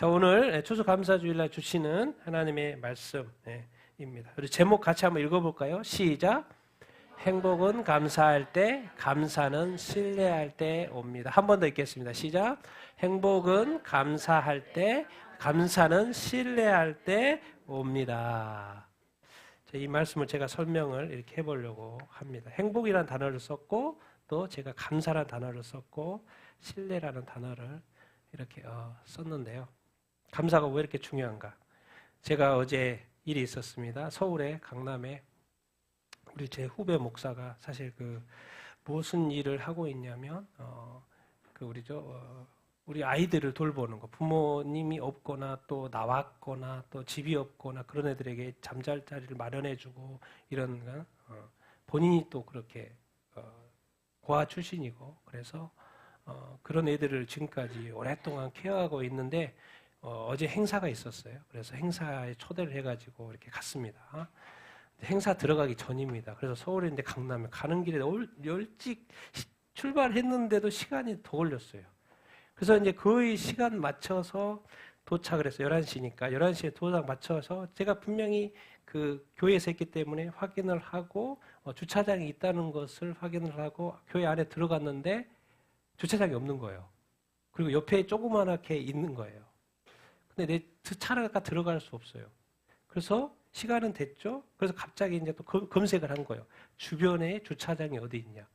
자, 오늘 추수감사주일날 주시는 하나님의 말씀입니다. 우리 제목 같이 한번 읽어볼까요? 시작. 행복은 감사할 때, 감사는 신뢰할 때 옵니다. 한 번 더 읽겠습니다. 시작. 행복은 감사할 때, 감사는 신뢰할 때 옵니다. 이 말씀을 제가 설명을 이렇게 해보려고 합니다. 행복이라는 단어를 썼고, 또 제가 감사라는 단어를 썼고, 신뢰라는 단어를 이렇게 썼는데요. 감사가 왜 이렇게 중요한가? 제가 어제 일이 있었습니다. 서울에 강남에 우리 제 후배 목사가 사실 무슨 일을 하고 있냐면 우리 아이들을 돌보는 거, 부모님이 없거나 또 나왔거나 또 집이 없거나 그런 애들에게 잠잘 자리를 마련해주고 이런 거. 본인이 또 그렇게 고아 출신이고 그래서 그런 애들을 지금까지 오랫동안 케어하고 있는데 어제 행사가 있었어요. 그래서 행사에 초대를 해가지고 이렇게 갔습니다. 행사 들어가기 전입니다. 그래서 서울인데 강남에 가는 길에 일찍 출발했는데도 시간이 더 걸렸어요. 그래서 이제 거의 시간 맞춰서 도착을 했어요. 11시니까. 11시에 도착 맞춰서 제가 분명히 그 교회에서 했기 때문에 확인을 하고 주차장이 있다는 것을 확인을 하고 교회 안에 들어갔는데 주차장이 없는 거예요. 그리고 옆에 조그만하게 있는 거예요. 근데 내 차가 들어갈 수 없어요. 그래서 시간은 됐죠. 그래서 갑자기 이제 또 검색을 한 거예요. 주변에 주차장이 어디 있냐.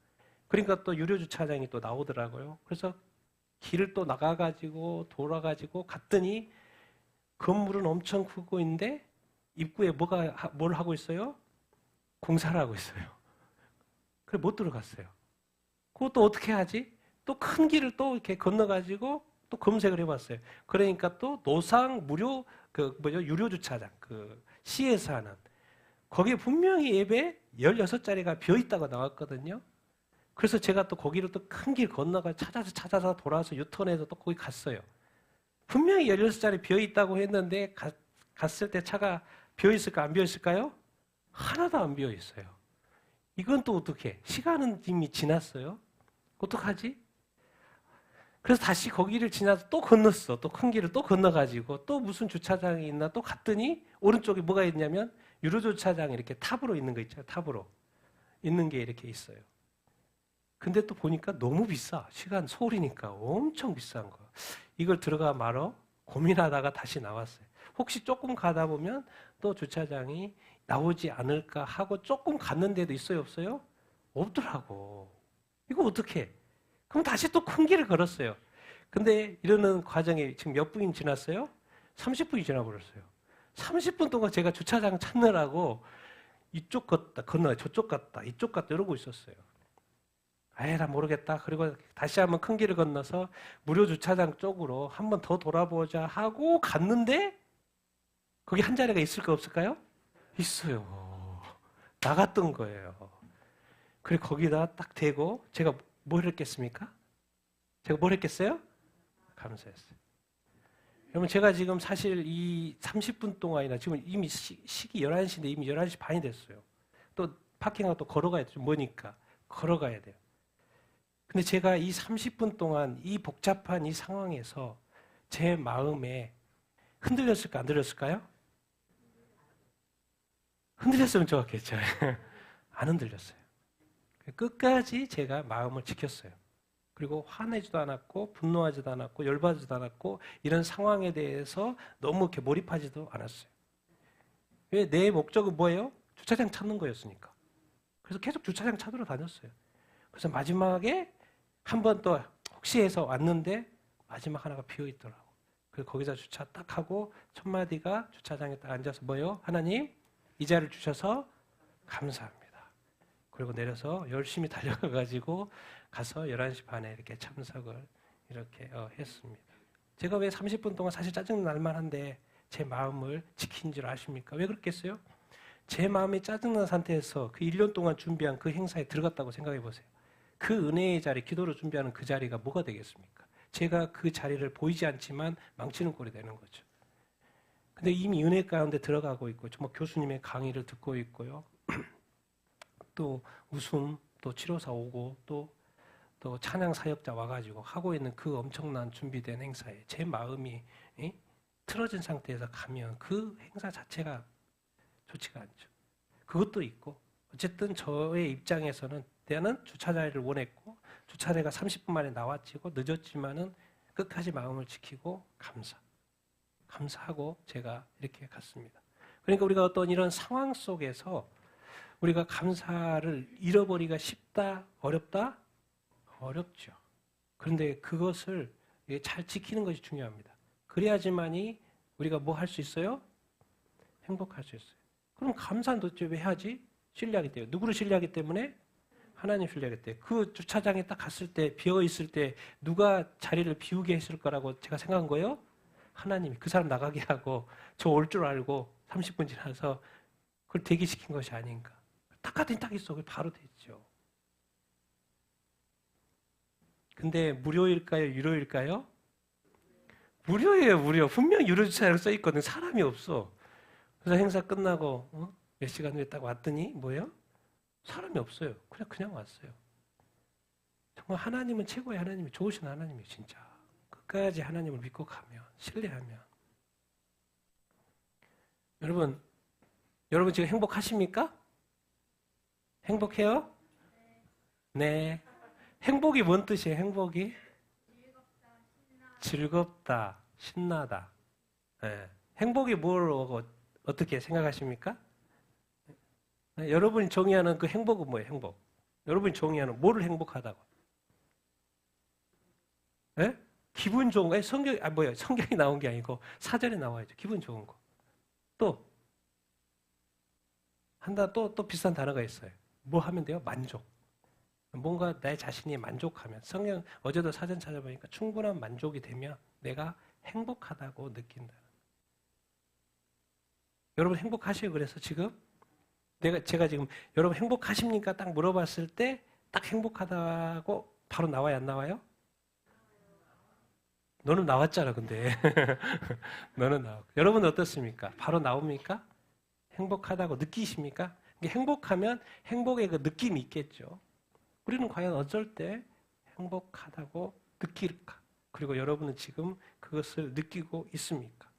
그러니까 또 유료 주차장이 또 나오더라고요. 그래서 길을 또 나가가지고 돌아가지고 갔더니 건물은 엄청 크고 있는데 입구에 뭘 하고 있어요? 공사를 하고 있어요. 그래 못 들어갔어요. 그것도 어떻게 하지? 또 큰 길을 또 이렇게 건너가지고 또 검색을 해봤어요. 그러니까 또 노상 무료 유료 주차장 시에서 하는 거기에 분명히 예배 16자리가 비어 있다고 나왔거든요. 그래서 제가 또 거기로 또 큰 길 건너가 찾아서 돌아서 유턴해서 또 거기 갔어요. 분명히 16자리 비어 있다고 했는데 갔을 때 차가 비어 있을까 안 비어 있을까요? 하나도 안 비어 있어요. 이건 또 어떻게? 시간은 이미 지났어요. 어떡하지? 그래서 다시 거기를 지나서 또 건넜어. 또 큰 길을 또 건너가지고 또 무슨 주차장이 있나 또 갔더니 오른쪽에 뭐가 있냐면 유료 주차장이 이렇게 탑으로 있는 거 있잖아요. 탑으로 있는 게 이렇게 있어요. 근데 또 보니까 너무 비싸. 시간 서울이니까 엄청 비싼 거. 이걸 들어가 말어 고민하다가 다시 나왔어요. 혹시 조금 가다 보면 또 주차장이 나오지 않을까 하고 조금 갔는데도 있어요, 없어요? 없더라고. 이거 어떡해? 그럼 다시 또 큰 길을 걸었어요. 근데 이러는 과정에 지금 몇 분이 지났어요? 30분이 지나버렸어요. 30분 동안 제가 주차장 찾느라고 이쪽 건너 저쪽 갔다 이쪽 갔다 이러고 있었어요. 나 모르겠다. 그리고 다시 한번 큰 길을 건너서 무료 주차장 쪽으로 한번 더 돌아보자 하고 갔는데 거기 한 자리가 있을까 없을까요? 있어요. 나갔던 거예요. 그래 거기다 딱 대고 제가 뭘 했겠습니까? 제가 뭘 했겠어요? 감사했어요. 여러분 제가 지금 사실 이 30분 동안이나 지금 이미 시기 11시인데 이미 11시 반이 됐어요. 또 파킹하고 또 걸어가야 돼요. 뭐니까 걸어가야 돼요. 근데 제가 이 30분 동안 이 복잡한 이 상황에서 제 마음에 흔들렸을까 안 흔들렸을까요? 흔들렸으면 좋았겠죠. 안 흔들렸어요. 끝까지 제가 마음을 지켰어요. 그리고 화내지도 않았고 분노하지도 않았고 열받지도 않았고 이런 상황에 대해서 너무 이렇게 몰입하지도 않았어요. 왜? 내 목적은 뭐예요? 주차장 찾는 거였으니까. 그래서 계속 주차장 찾으러 다녔어요. 그래서 마지막에 한 번 또 혹시 해서 왔는데 마지막 하나가 비어 있더라고. 그래서 거기서 주차 딱 하고 첫 마디가 주차장에 딱 앉아서 뭐예요? 하나님 이 자리를 주셔서 감사합니다. 그리고 내려서 열심히 달려가가지고 가서 11시 반에 이렇게 참석을 이렇게 했습니다. 제가 왜 30분 동안 사실 짜증 날 만한데 제 마음을 지킨 줄 아십니까? 왜 그렇겠어요? 제 마음이 짜증난 상태에서 그 1년 동안 준비한 그 행사에 들어갔다고 생각해 보세요. 그 은혜의 자리, 기도로 준비하는 그 자리가 뭐가 되겠습니까? 제가 그 자리를 보이지 않지만 망치는 꼴이 되는 거죠. 근데 이미 은혜 가운데 들어가고 있고 정말 교수님의 강의를 듣고 있고요. 또 웃음, 또 치료사 오고 또 찬양 사역자 와가지고 하고 있는 그 엄청난 준비된 행사에 제 마음이 틀어진 상태에서 가면 그 행사 자체가 좋지가 않죠. 그것도 있고 어쨌든 저의 입장에서는 때는 주차 자리를 원했고 주차대가 30분 만에 나왔지고 늦었지만은 끝까지 마음을 지키고 감사하고 제가 이렇게 갔습니다. 그러니까 우리가 어떤 이런 상황 속에서 우리가 감사를 잃어버리기가 쉽다, 어렵다? 어렵죠. 그런데 그것을 잘 지키는 것이 중요합니다. 그래야지만이 우리가 뭐 할 수 있어요? 행복할 수 있어요. 그럼 감사는 도대체 왜 해야지? 신뢰하기 때문에. 누구를 신뢰하기 때문에? 하나님 신뢰하기 때문에. 그 주차장에 딱 갔을 때, 비어 있을 때 누가 자리를 비우게 했을 거라고 제가 생각한 거예요? 하나님이 그 사람 나가게 하고 저 올 줄 알고 30분 지나서 그걸 대기시킨 것이 아닌가. 딱 갔더니 딱 있어. 바로 됐죠. 근데 무료일까요? 유료일까요? 무료예요, 무료. 분명 유료 주차라고 써 있거든. 사람이 없어. 그래서 행사 끝나고 몇 시간 후에 딱 왔더니 뭐예요? 사람이 없어요. 그냥 왔어요. 정말 하나님은 최고의 하나님이 좋으신 하나님이에요, 진짜. 끝까지 하나님을 믿고 가면, 신뢰하면. 여러분 지금 행복하십니까? 행복해요? 네. 행복이 뭔 뜻이에요, 행복이? 즐겁다, 신나다. 네. 행복이 뭘 어떻게 생각하십니까? 네. 여러분이 정의하는 그 행복은 뭐예요, 행복? 여러분이 정의하는 뭐를 행복하다고? 네? 기분 좋은 거? 성경이 나온 게 아니고 사전에 나와야죠. 기분 좋은 거. 또 비슷한 단어가 있어요. 뭐 하면 돼요? 만족. 뭔가 내 자신이 만족하면 성경 어제도 사전 찾아보니까 충분한 만족이 되면 내가 행복하다고 느낀다. 여러분 행복하시요? 그래서 지금 제가 지금 여러분 행복하십니까? 딱 물어봤을 때 딱 행복하다고 바로 나와요, 안 나와요? 너는 나왔잖아, 근데. 너는 나왔고. 여러분은 어떻습니까? 바로 나옵니까? 행복하다고 느끼십니까? 행복하면 행복의 그 느낌이 있겠죠. 우리는 과연 어쩔 때 행복하다고 느낄까? 그리고 여러분은 지금 그것을 느끼고 있습니까?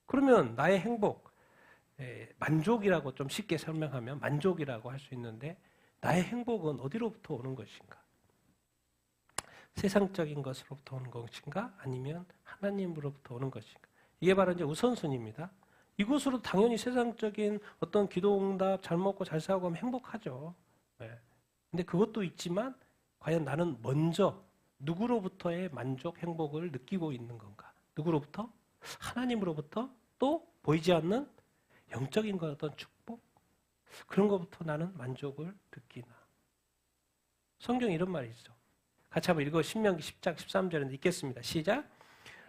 그러면 나의 행복, 만족이라고 좀 쉽게 설명하면 만족이라고 할 수 있는데 나의 행복은 어디로부터 오는 것인가? 세상적인 것으로부터 오는 것인가? 아니면 하나님으로부터 오는 것인가? 이게 바로 이제 우선순위입니다. 이곳으로 당연히 세상적인 어떤 기도응답, 잘 먹고 잘 살고 하면 행복하죠. 네. 근데 그것도 있지만 과연 나는 먼저 누구로부터의 만족, 행복을 느끼고 있는 건가? 누구로부터? 하나님으로부터? 또 보이지 않는 영적인 것 어떤 축복? 그런 것부터 나는 만족을 느끼나? 성경에 이런 말이 있어. 같이 한번 읽어. 신명기 10장 13절에 읽겠습니다. 시작.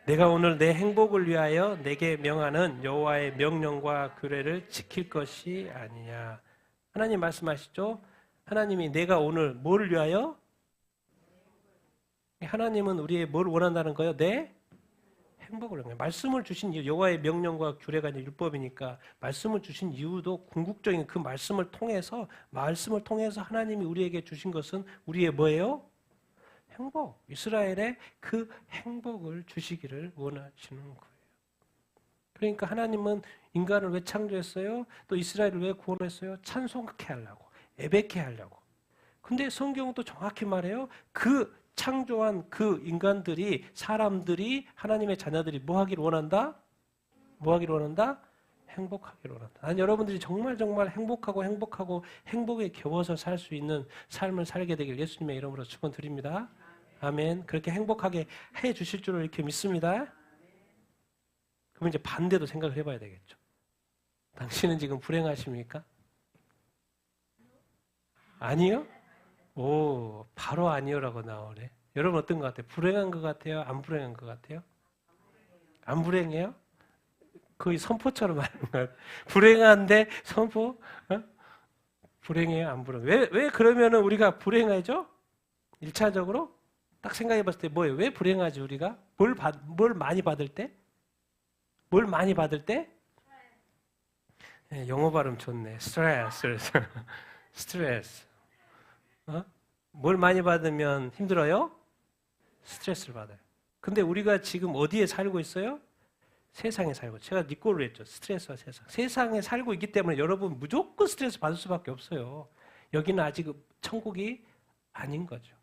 내가 오늘 내 행복을 위하여 내게 명하는 여호와의 명령과 규례를 지킬 것이 아니냐. 하나님 말씀하시죠. 하나님이 내가 오늘 뭘 위하여? 하나님은 우리의 뭘 원한다는 거예요? 내 행복을 원해요. 말씀을 주신 이유, 여호와의 명령과 규례가 이제 율법이니까 말씀을 주신 이유도 궁극적인 그 말씀을 통해서 하나님이 우리에게 주신 것은 우리의 뭐예요? 행복. 이스라엘의 그 행복을 주시기를 원하시는 거예요. 그러니까 하나님은 인간을 왜 창조했어요? 또 이스라엘을 왜 구원했어요? 찬송케 하려고, 예배케 하려고. 근데 성경은 또 정확히 말해요. 그 창조한 그 인간들이, 사람들이, 하나님의 자녀들이 뭐 하기를 원한다? 뭐 하기를 원한다? 행복하기를 원한다. 난 여러분들이 정말 행복하고 행복에 겨워서 살 수 있는 삶을 살게 되길 예수님의 이름으로 축원드립니다. 아멘. 그렇게 행복하게 해 주실 줄을 이렇게 믿습니다. 그럼 이제 반대도 생각을 해봐야 되겠죠. 당신은 지금 불행하십니까? 아니요? 오, 바로 아니요라고 나오네. 여러분 어떤 것 같아요? 불행한 것 같아요? 안 불행한 것 같아요? 안 불행해요? 거의 선포처럼 하는 것 같아요. 불행한데 선포? 불행해요? 안 불행해요? 왜 그러면은 우리가 불행하죠? 1차적으로? 딱 생각해 봤을 때 뭐예요? 왜 불행하지 우리가? 뭘 많이 받을 때? 뭘 많이 받을 때? 네, 영어 발음 좋네. 스트레스. 뭘 많이 받으면 힘들어요? 스트레스를 받아요. 근데 우리가 지금 어디에 살고 있어요? 세상에 살고, 제가 니꼴로 했죠. 스트레스와 세상. 세상에 살고 있기 때문에 여러분 무조건 스트레스 받을 수밖에 없어요. 여기는 아직 천국이 아닌 거죠.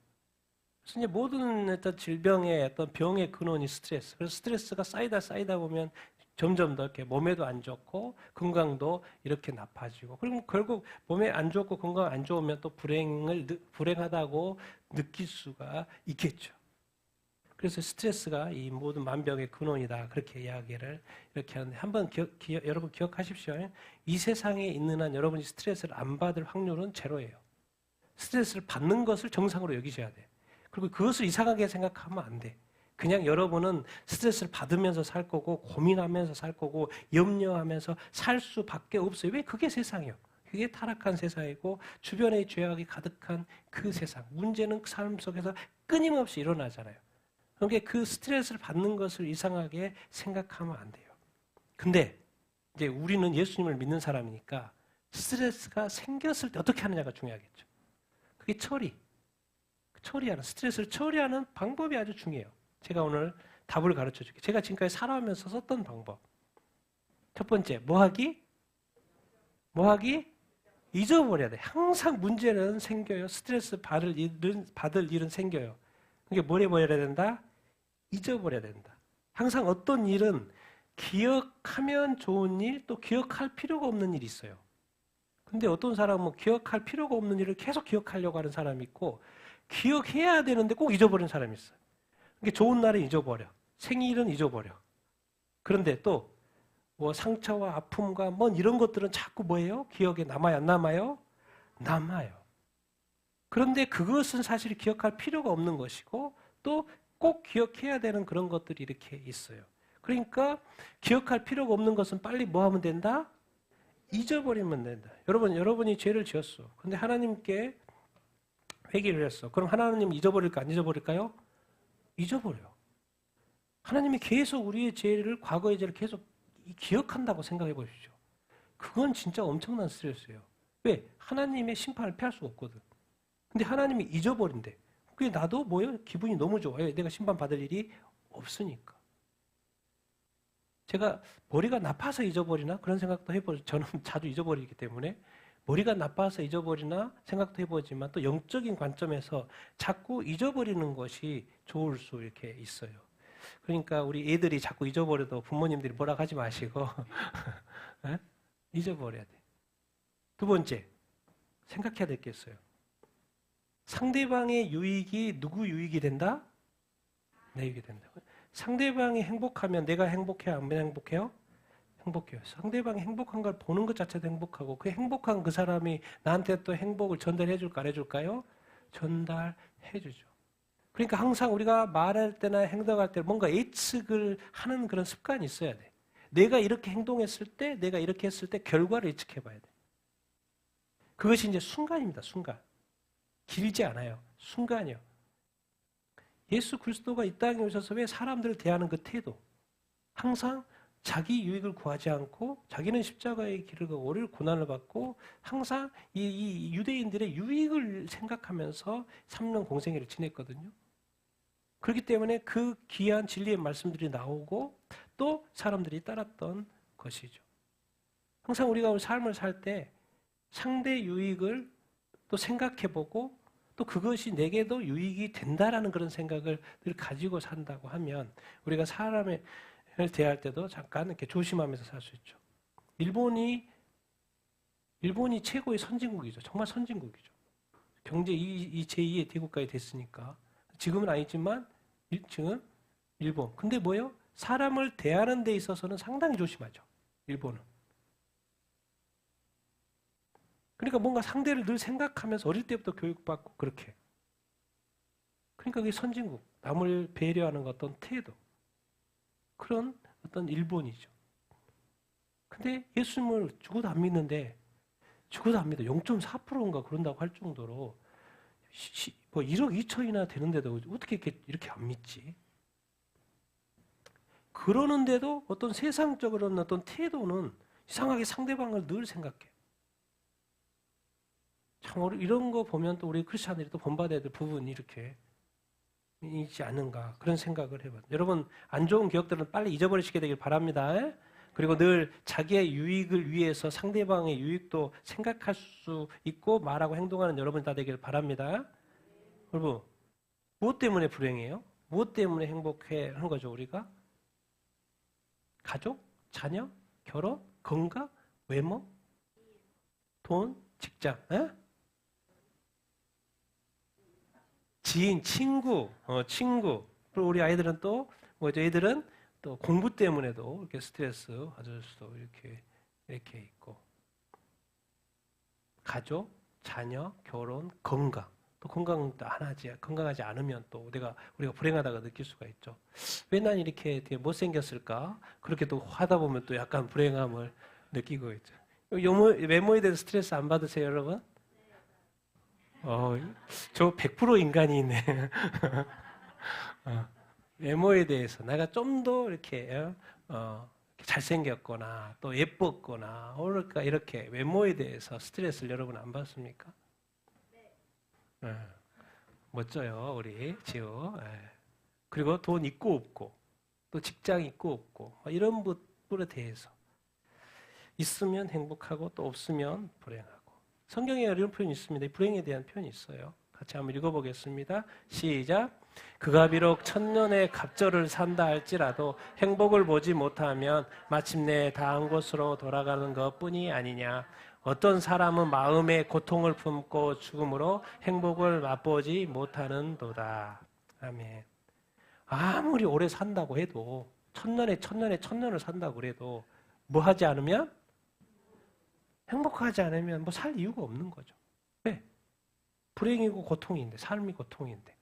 그래서 이제 모든 어떤 질병의 어떤 병의 근원이 스트레스. 그래서 스트레스가 쌓이다 보면 점점 더 이렇게 몸에도 안 좋고 건강도 이렇게 나빠지고, 그리고 결국 몸에 안 좋고 건강 안 좋으면 또 불행하다고 느낄 수가 있겠죠. 그래서 스트레스가 이 모든 만병의 근원이다. 그렇게 이야기를 이렇게 하는데, 한번 여러분 기억하십시오. 이 세상에 있는 한 여러분이 스트레스를 안 받을 확률은 제로예요. 스트레스를 받는 것을 정상으로 여기셔야 돼. 그리고 그것을 이상하게 생각하면 안 돼. 그냥 여러분은 스트레스를 받으면서 살 거고, 고민하면서 살 거고, 염려하면서 살 수밖에 없어요. 왜? 그게 세상이에요. 그게 타락한 세상이고 주변의 죄악이 가득한 그 세상. 문제는 삶 속에서 끊임없이 일어나잖아요. 그러니까 그 스트레스를 받는 것을 이상하게 생각하면 안 돼요. 근데 이제 우리는 예수님을 믿는 사람이니까 스트레스가 생겼을 때 어떻게 하느냐가 중요하겠죠. 그게 처리하는, 스트레스를 처리하는 방법이 아주 중요해요. 제가 오늘 답을 가르쳐 줄게요. 제가 지금까지 살아오면서 썼던 방법. 첫 번째, 뭐하기? 잊어버려야 돼. 항상 문제는 생겨요. 스트레스 받을 일은 생겨요. 그게 뭘 해버려야 된다? 잊어버려야 된다. 항상 어떤 일은 기억하면 좋은 일, 또 기억할 필요가 없는 일이 있어요. 근데 어떤 사람은 기억할 필요가 없는 일을 계속 기억하려고 하는 사람이 있고, 기억해야 되는데 꼭 잊어버리는 사람이 있어요. 그러니까 좋은 날은 잊어버려. 생일은 잊어버려. 그런데 또 뭐 상처와 아픔과 뭐 이런 것들은 자꾸 뭐예요? 기억에 남아요? 안 남아요? 남아요. 그런데 그것은 사실 기억할 필요가 없는 것이고, 또 꼭 기억해야 되는 그런 것들이 이렇게 있어요. 그러니까 기억할 필요가 없는 것은 빨리 뭐 하면 된다? 잊어버리면 된다. 여러분이 죄를 지었어. 근데 하나님께 회개를 했어. 그럼 하나님 잊어버릴까, 안 잊어버릴까요? 잊어버려. 하나님이 계속 우리의 죄를, 과거의 죄를 계속 기억한다고 생각해 보십시오. 그건 진짜 엄청난 스트레스예요. 왜? 하나님의 심판을 피할 수가 없거든. 근데 하나님이 잊어버린대. 그게 나도 뭐예요? 기분이 너무 좋아요. 내가 심판받을 일이 없으니까. 제가 머리가 나빠서 잊어버리나? 그런 생각도 해보죠. 저는 자주 잊어버리기 때문에. 머리가 나빠서 잊어버리나 생각도 해보지만, 또 영적인 관점에서 자꾸 잊어버리는 것이 좋을 수 이렇게 있어요. 그러니까 우리 애들이 자꾸 잊어버려도 부모님들이 뭐라 하지 마시고 잊어버려야 돼. 두 번째, 생각해야 될 게 있어요. 상대방의 유익이 누구 유익이 된다? 내 유익이 된다. 상대방이 행복하면 내가 행복해요? 안 행복해요? 행복해요. 상대방이 행복한 걸 보는 것 자체도 행복하고, 그 행복한 그 사람이 나한테 또 행복을 전달해 줄까, 안 해줄까요? 전달해 주죠. 그러니까 항상 우리가 말할 때나 행동할 때 뭔가 예측을 하는 그런 습관이 있어야 돼. 내가 이렇게 행동했을 때, 내가 이렇게 했을 때 결과를 예측해 봐야 돼. 그것이 이제 순간입니다. 순간. 길지 않아요. 순간이요. 예수 그리스도가 이 땅에 오셔서 왜 사람들을 대하는 그 태도, 항상 자기 유익을 구하지 않고 자기는 십자가의 길을 가고 오를 고난을 받고 항상 이 유대인들의 유익을 생각하면서 3년 공생애를 지냈거든요. 그렇기 때문에 그 귀한 진리의 말씀들이 나오고 또 사람들이 따랐던 것이죠. 항상 우리가 삶을 살 때 상대 유익을 또 생각해보고, 또 그것이 내게도 유익이 된다라는 그런 생각을 늘 가지고 산다고 하면, 우리가 사람을 대할 때도 잠깐 이렇게 조심하면서 살 수 있죠. 일본이 최고의 선진국이죠. 정말 선진국이죠. 경제 이 제2의 대국가에 됐으니까. 지금은 아니지만 지금 일본. 근데 뭐예요? 사람을 대하는 데 있어서는 상당히 조심하죠. 일본은. 그러니까 뭔가 상대를 늘 생각하면서 어릴 때부터 교육받고 그렇게. 그러니까 그게 선진국. 남을 배려하는 어떤 태도. 그런 어떤 일본이죠. 근데 예수님을 죽어도 안 믿는데, 죽어도 안 믿어. 0.4%인가 그런다고 할 정도로 뭐 1억 2천이나 되는데도 어떻게 이렇게 안 믿지? 그러는데도 어떤 세상적으로는 어떤 태도는 이상하게 상대방을 늘 생각해. 참 이런 거 보면 또 우리 크리스찬들이 또 본받아야 될 부분이 이렇게 이지 않는가 그런 생각을 해봐요. 여러분 안 좋은 기억들은 빨리 잊어버리시게 되길 바랍니다. 그리고 늘 자기의 유익을 위해서 상대방의 유익도 생각할 수 있고 말하고 행동하는 여러분 다 되길 바랍니다. 여러분 무엇 때문에 불행해요? 무엇 때문에 행복해 하는 거죠 우리가? 가족? 자녀? 결혼? 건강? 외모? 돈? 직장? 지인, 친구, 친구. 그리고 우리 아이들은 또, 애들은 또 공부 때문에도 이렇게 스트레스 받을 수도 이렇게 있고. 가족, 자녀, 결혼, 건강. 또 건강도 안 하지. 건강하지 않으면 또 우리가 불행하다고 느낄 수가 있죠. 왜 난 이렇게 되게 못생겼을까? 그렇게 또 하다 보면 또 약간 불행함을 느끼고 있죠. 외모에 대해서 스트레스 안 받으세요, 여러분? 저 100% 인간이네. 외모에 대해서 내가 좀 더 이렇게 잘생겼거나 또 예뻤거나 그러니까 이렇게 외모에 대해서 스트레스를 여러분 안 받습니까? 네. 멋져요, 우리 지호. 그리고 돈 있고 없고 또 직장 있고 없고 이런 부분에 대해서 있으면 행복하고 또 없으면 불행하고. 성경에 이런 표현이 있습니다. 불행에 대한 표현이 있어요. 같이 한번 읽어보겠습니다. 시작. 그가 비록 천년의 갑절을 산다 할지라도 행복을 보지 못하면 마침내 다한 곳으로 돌아가는 것뿐이 아니냐. 어떤 사람은 마음의 고통을 품고 죽음으로 행복을 맛보지 못하는도다. 아멘. 아무리 오래 산다고 해도 천년을 산다고 해도 뭐 하지 않으면? 행복하지 않으면 뭐 살 이유가 없는 거죠. 왜? 불행이고 고통인데, 삶이 고통인데.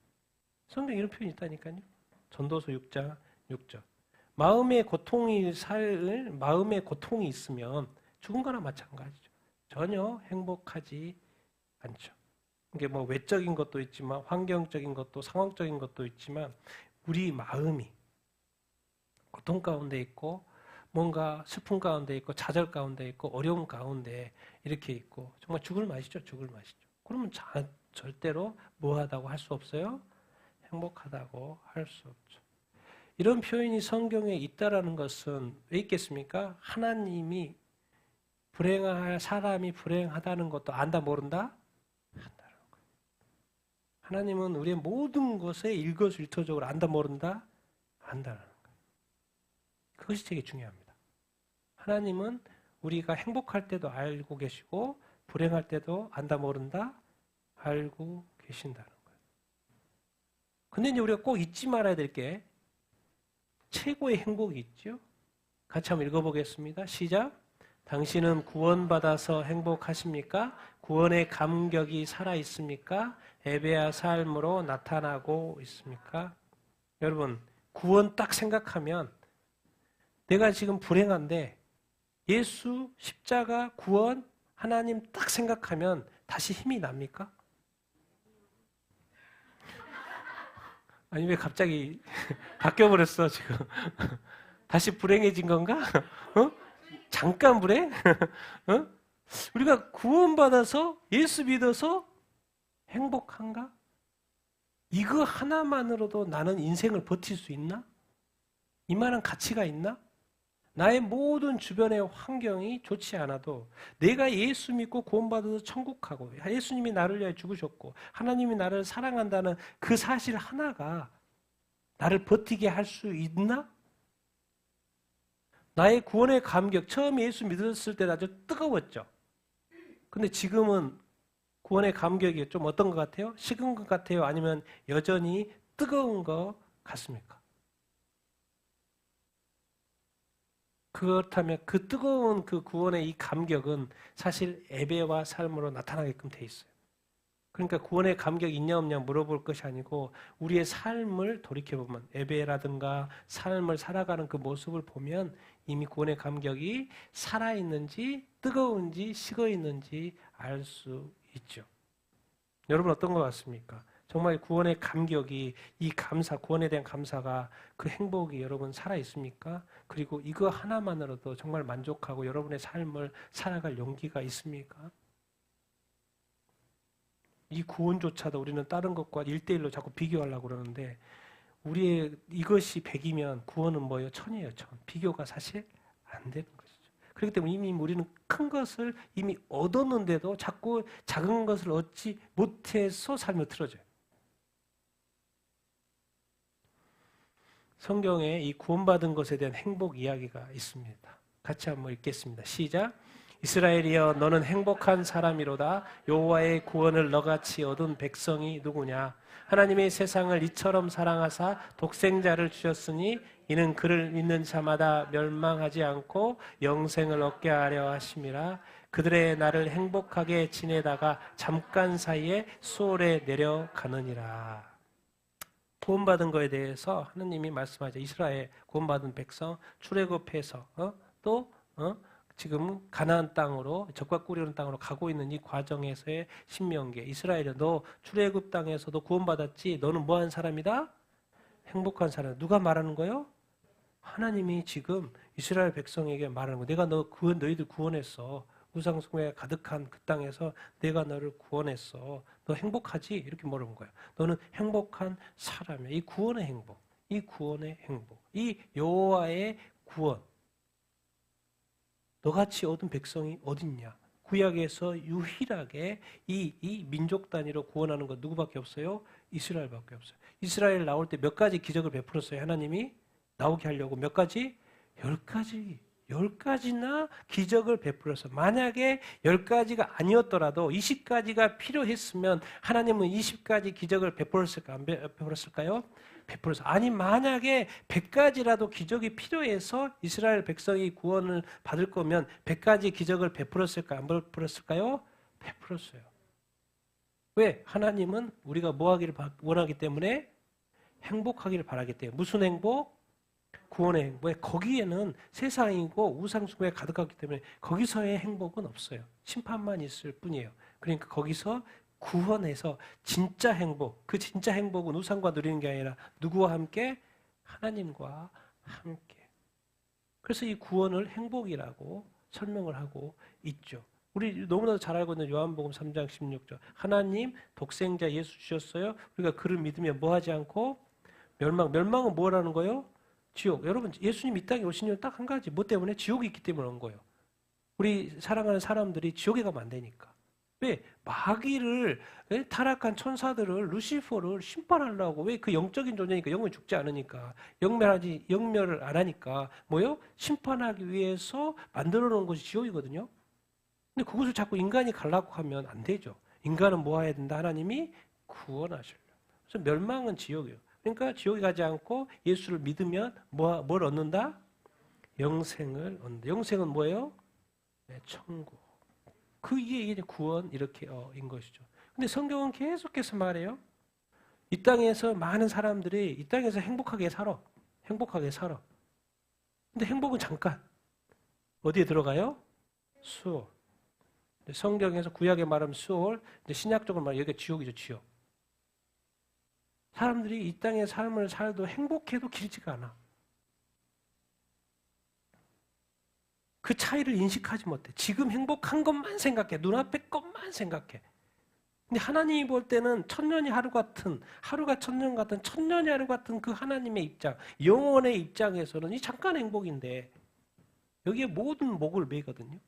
성경에 이런 표현이 있다니까요. 전도서 6장 6절. 마음의 고통이 있으면 죽은 거나 마찬가지죠. 전혀 행복하지 않죠. 이게 뭐 외적인 것도 있지만 환경적인 것도 상황적인 것도 있지만 우리 마음이 고통 가운데 있고 뭔가 슬픔 가운데 있고 좌절 가운데 있고 어려움 가운데 이렇게 있고 정말 죽을 맛이죠. 그러면 절대로 뭐하다고 할 수 없어요? 행복하다고 할 수 없죠. 이런 표현이 성경에 있다라는 것은 왜 있겠습니까? 하나님이 불행할 사람이 불행하다는 것도 안다 모른다? 안다는 거예요. 하나님은 우리의 모든 것에 일거수일투족으로 안다 모른다? 안다는 거예요. 그것이 되게 중요합니다. 하나님은 우리가 행복할 때도 알고 계시고 불행할 때도 안다 모른다? 알고 계신다는 거예요. 근데 이제 우리가 꼭 잊지 말아야 될 게 최고의 행복이 있죠. 같이 한번 읽어보겠습니다. 시작. 당신은 구원받아서 행복하십니까? 구원의 감격이 살아있습니까? 예배와 삶으로 나타나고 있습니까? 여러분, 구원 딱 생각하면 내가 지금 불행한데 예수, 십자가, 구원, 하나님 딱 생각하면 다시 힘이 납니까? 아니 왜 갑자기 바뀌어버렸어 지금. 다시 불행해진 건가? 잠깐 불행? 우리가 구원받아서 예수 믿어서 행복한가? 이거 하나만으로도 나는 인생을 버틸 수 있나? 이만한 가치가 있나? 나의 모든 주변의 환경이 좋지 않아도 내가 예수 믿고 구원받아서 천국 가고 예수님이 나를 위해 죽으셨고 하나님이 나를 사랑한다는 그 사실 하나가 나를 버티게 할 수 있나? 나의 구원의 감격, 처음에 예수 믿었을 때 아주 뜨거웠죠. 근데 지금은 구원의 감격이 좀 어떤 것 같아요? 식은 것 같아요? 아니면 여전히 뜨거운 것 같습니까? 그렇다면 그 뜨거운 그 구원의 이 감격은 사실 예배와 삶으로 나타나게끔 돼 있어요. 그러니까 구원의 감격이 있냐 없냐 물어볼 것이 아니고 우리의 삶을 돌이켜보면 예배라든가 삶을 살아가는 그 모습을 보면 이미 구원의 감격이 살아있는지 뜨거운지 식어있는지 알 수 있죠. 여러분 어떤 것 같습니까? 정말 구원의 감격이 이 감사, 구원에 대한 감사가 그 행복이 여러분 살아있습니까? 그리고 이거 하나만으로도 정말 만족하고 여러분의 삶을 살아갈 용기가 있습니까? 이 구원조차도 우리는 다른 것과 1대1로 자꾸 비교하려고 그러는데 우리의 이것이 100이면 구원은 뭐예요? 1000이에요. 1000. 비교가 사실 안 되는 것이죠. 그렇기 때문에 이미 우리는 큰 것을 이미 얻었는데도 자꾸 작은 것을 얻지 못해서 삶을 틀어져요. 성경에 이 구원받은 것에 대한 행복 이야기가 있습니다. 같이 한번 읽겠습니다. 시작. 이스라엘이여 너는 행복한 사람이로다. 여호와의 구원을 너같이 얻은 백성이 누구냐. 하나님의 세상을 이처럼 사랑하사 독생자를 주셨으니 이는 그를 믿는 자마다 멸망하지 않고 영생을 얻게 하려 하심이라. 그들의 나를 행복하게 지내다가 잠깐 사이에 수월에 내려가느니라. 구원받은 거에 대해서 하느님이 말씀하죠. 이스라엘 구원받은 백성 출애굽해서 지금 가나안 땅으로 적과 꿀이는 땅으로 가고 있는 이 과정에서의 신명기에 이스라엘이야 너 출애굽 땅에서도 구원받았지. 너는 뭐한 사람이다? 행복한 사람. 누가 말하는 거예요? 하나님이 지금 이스라엘 백성에게 말하는 거예요. 내가 너희들 구원했어. 우상숭배가 가득한 그 땅에서 내가 너를 구원했어. 너 행복하지? 이렇게 물어본 거야. 너는 행복한 사람이야. 이 구원의 행복, 이 구원의 행복, 이 여호와의 구원. 너같이 얻은 백성이 어딨냐? 구약에서 유일하게 이 민족 단위로 구원하는 건 누구밖에 없어요? 이스라엘밖에 없어요. 이스라엘 나올 때 몇 가지 기적을 베풀었어요. 하나님이 나오게 하려고 몇 가지? 10가지. 10가지나 기적을 베풀어서 만약에 10가지가 아니었더라도 20가지가 필요했으면 하나님은 20가지 기적을 베풀었을까? 안 베풀었을까요? 베풀어서. 아니 만약에 100가지라도 기적이 필요해서 이스라엘 백성이 구원을 받을 거면 100가지 기적을 베풀었을까? 안 베풀었을까요? 베풀었어요. 왜? 하나님은 우리가 뭐 하기를 원하기 때문에 행복하기를 바라기 때문에. 무슨 행복? 구원의 행복. 거기에는 세상이고 우상숭배가 가득하기 때문에 거기서의 행복은 없어요. 심판만 있을 뿐이에요. 그러니까 거기서 구원해서 진짜 행복, 그 진짜 행복은 우상과 누리는 게 아니라 누구와 함께? 하나님과 함께. 그래서 이 구원을 행복이라고 설명을 하고 있죠. 우리 너무나도 잘 알고 있는 요한복음 3장 16절. 하나님 독생자 예수 주셨어요. 우리가 그를 믿으면 뭐 하지 않고? 멸망은 뭐라는 거예요? 지옥. 여러분 예수님 이 땅에 오신 이유는 딱 한 가지. 뭐 때문에? 지옥이 있기 때문에 온 거예요. 우리 사랑하는 사람들이 지옥에 가면 안 되니까. 왜? 마귀를, 타락한 천사들을, 루시퍼를 심판하려고. 왜? 그 영적인 존재니까. 영은 죽지 않으니까. 영멸을 안 하니까. 뭐요? 심판하기 위해서 만들어 놓은 것이 지옥이거든요. 근데 그것을 자꾸 인간이 가려고 하면 안 되죠. 인간은 뭐 해야 된다? 하나님이 구원하시려고. 그래서 멸망은 지옥이에요. 그러니까 지옥에 가지 않고 예수를 믿으면 뭘 얻는다? 영생을 얻는다. 영생은 뭐예요? 네, 천국. 이게 구원 이렇게 인 것이죠. 근데 성경은 계속해서 말해요. 이 땅에서 많은 사람들이 이 땅에서 행복하게 살아. 행복하게 살아. 근데 행복은 잠깐. 어디에 들어가요? 수월. 성경에서 구약에 말하면 수월, 신약적으로 말하면 여기가 지옥이죠, 지옥. 사람들이 이 땅의 삶을 살도 행복해도 길지가 않아. 그 차이를 인식하지 못해. 지금 행복한 것만 생각해. 눈앞의 것만 생각해. 근데 하나님이 볼 때는 천년이 하루 같은, 하루가 천년 같은, 천년이 하루 같은 그 하나님의 입장, 영원의 입장에서는 이 잠깐 행복인데 여기에 모든 목을 매거든요.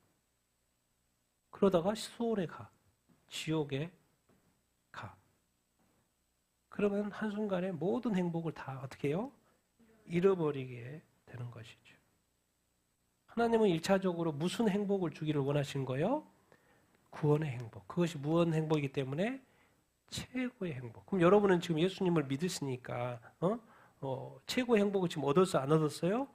그러다가 수월에 가. 지옥에 가. 그러면 한순간에 모든 행복을 다 어떻게 해요? 잃어버리게 되는 것이죠. 하나님은 1차적으로 무슨 행복을 주기를 원하신 거예요? 구원의 행복. 그것이 무한 행복이기 때문에 최고의 행복. 그럼 여러분은 지금 예수님을 믿으시니까 최고의 행복을 지금 얻었어요? 안 얻었어요?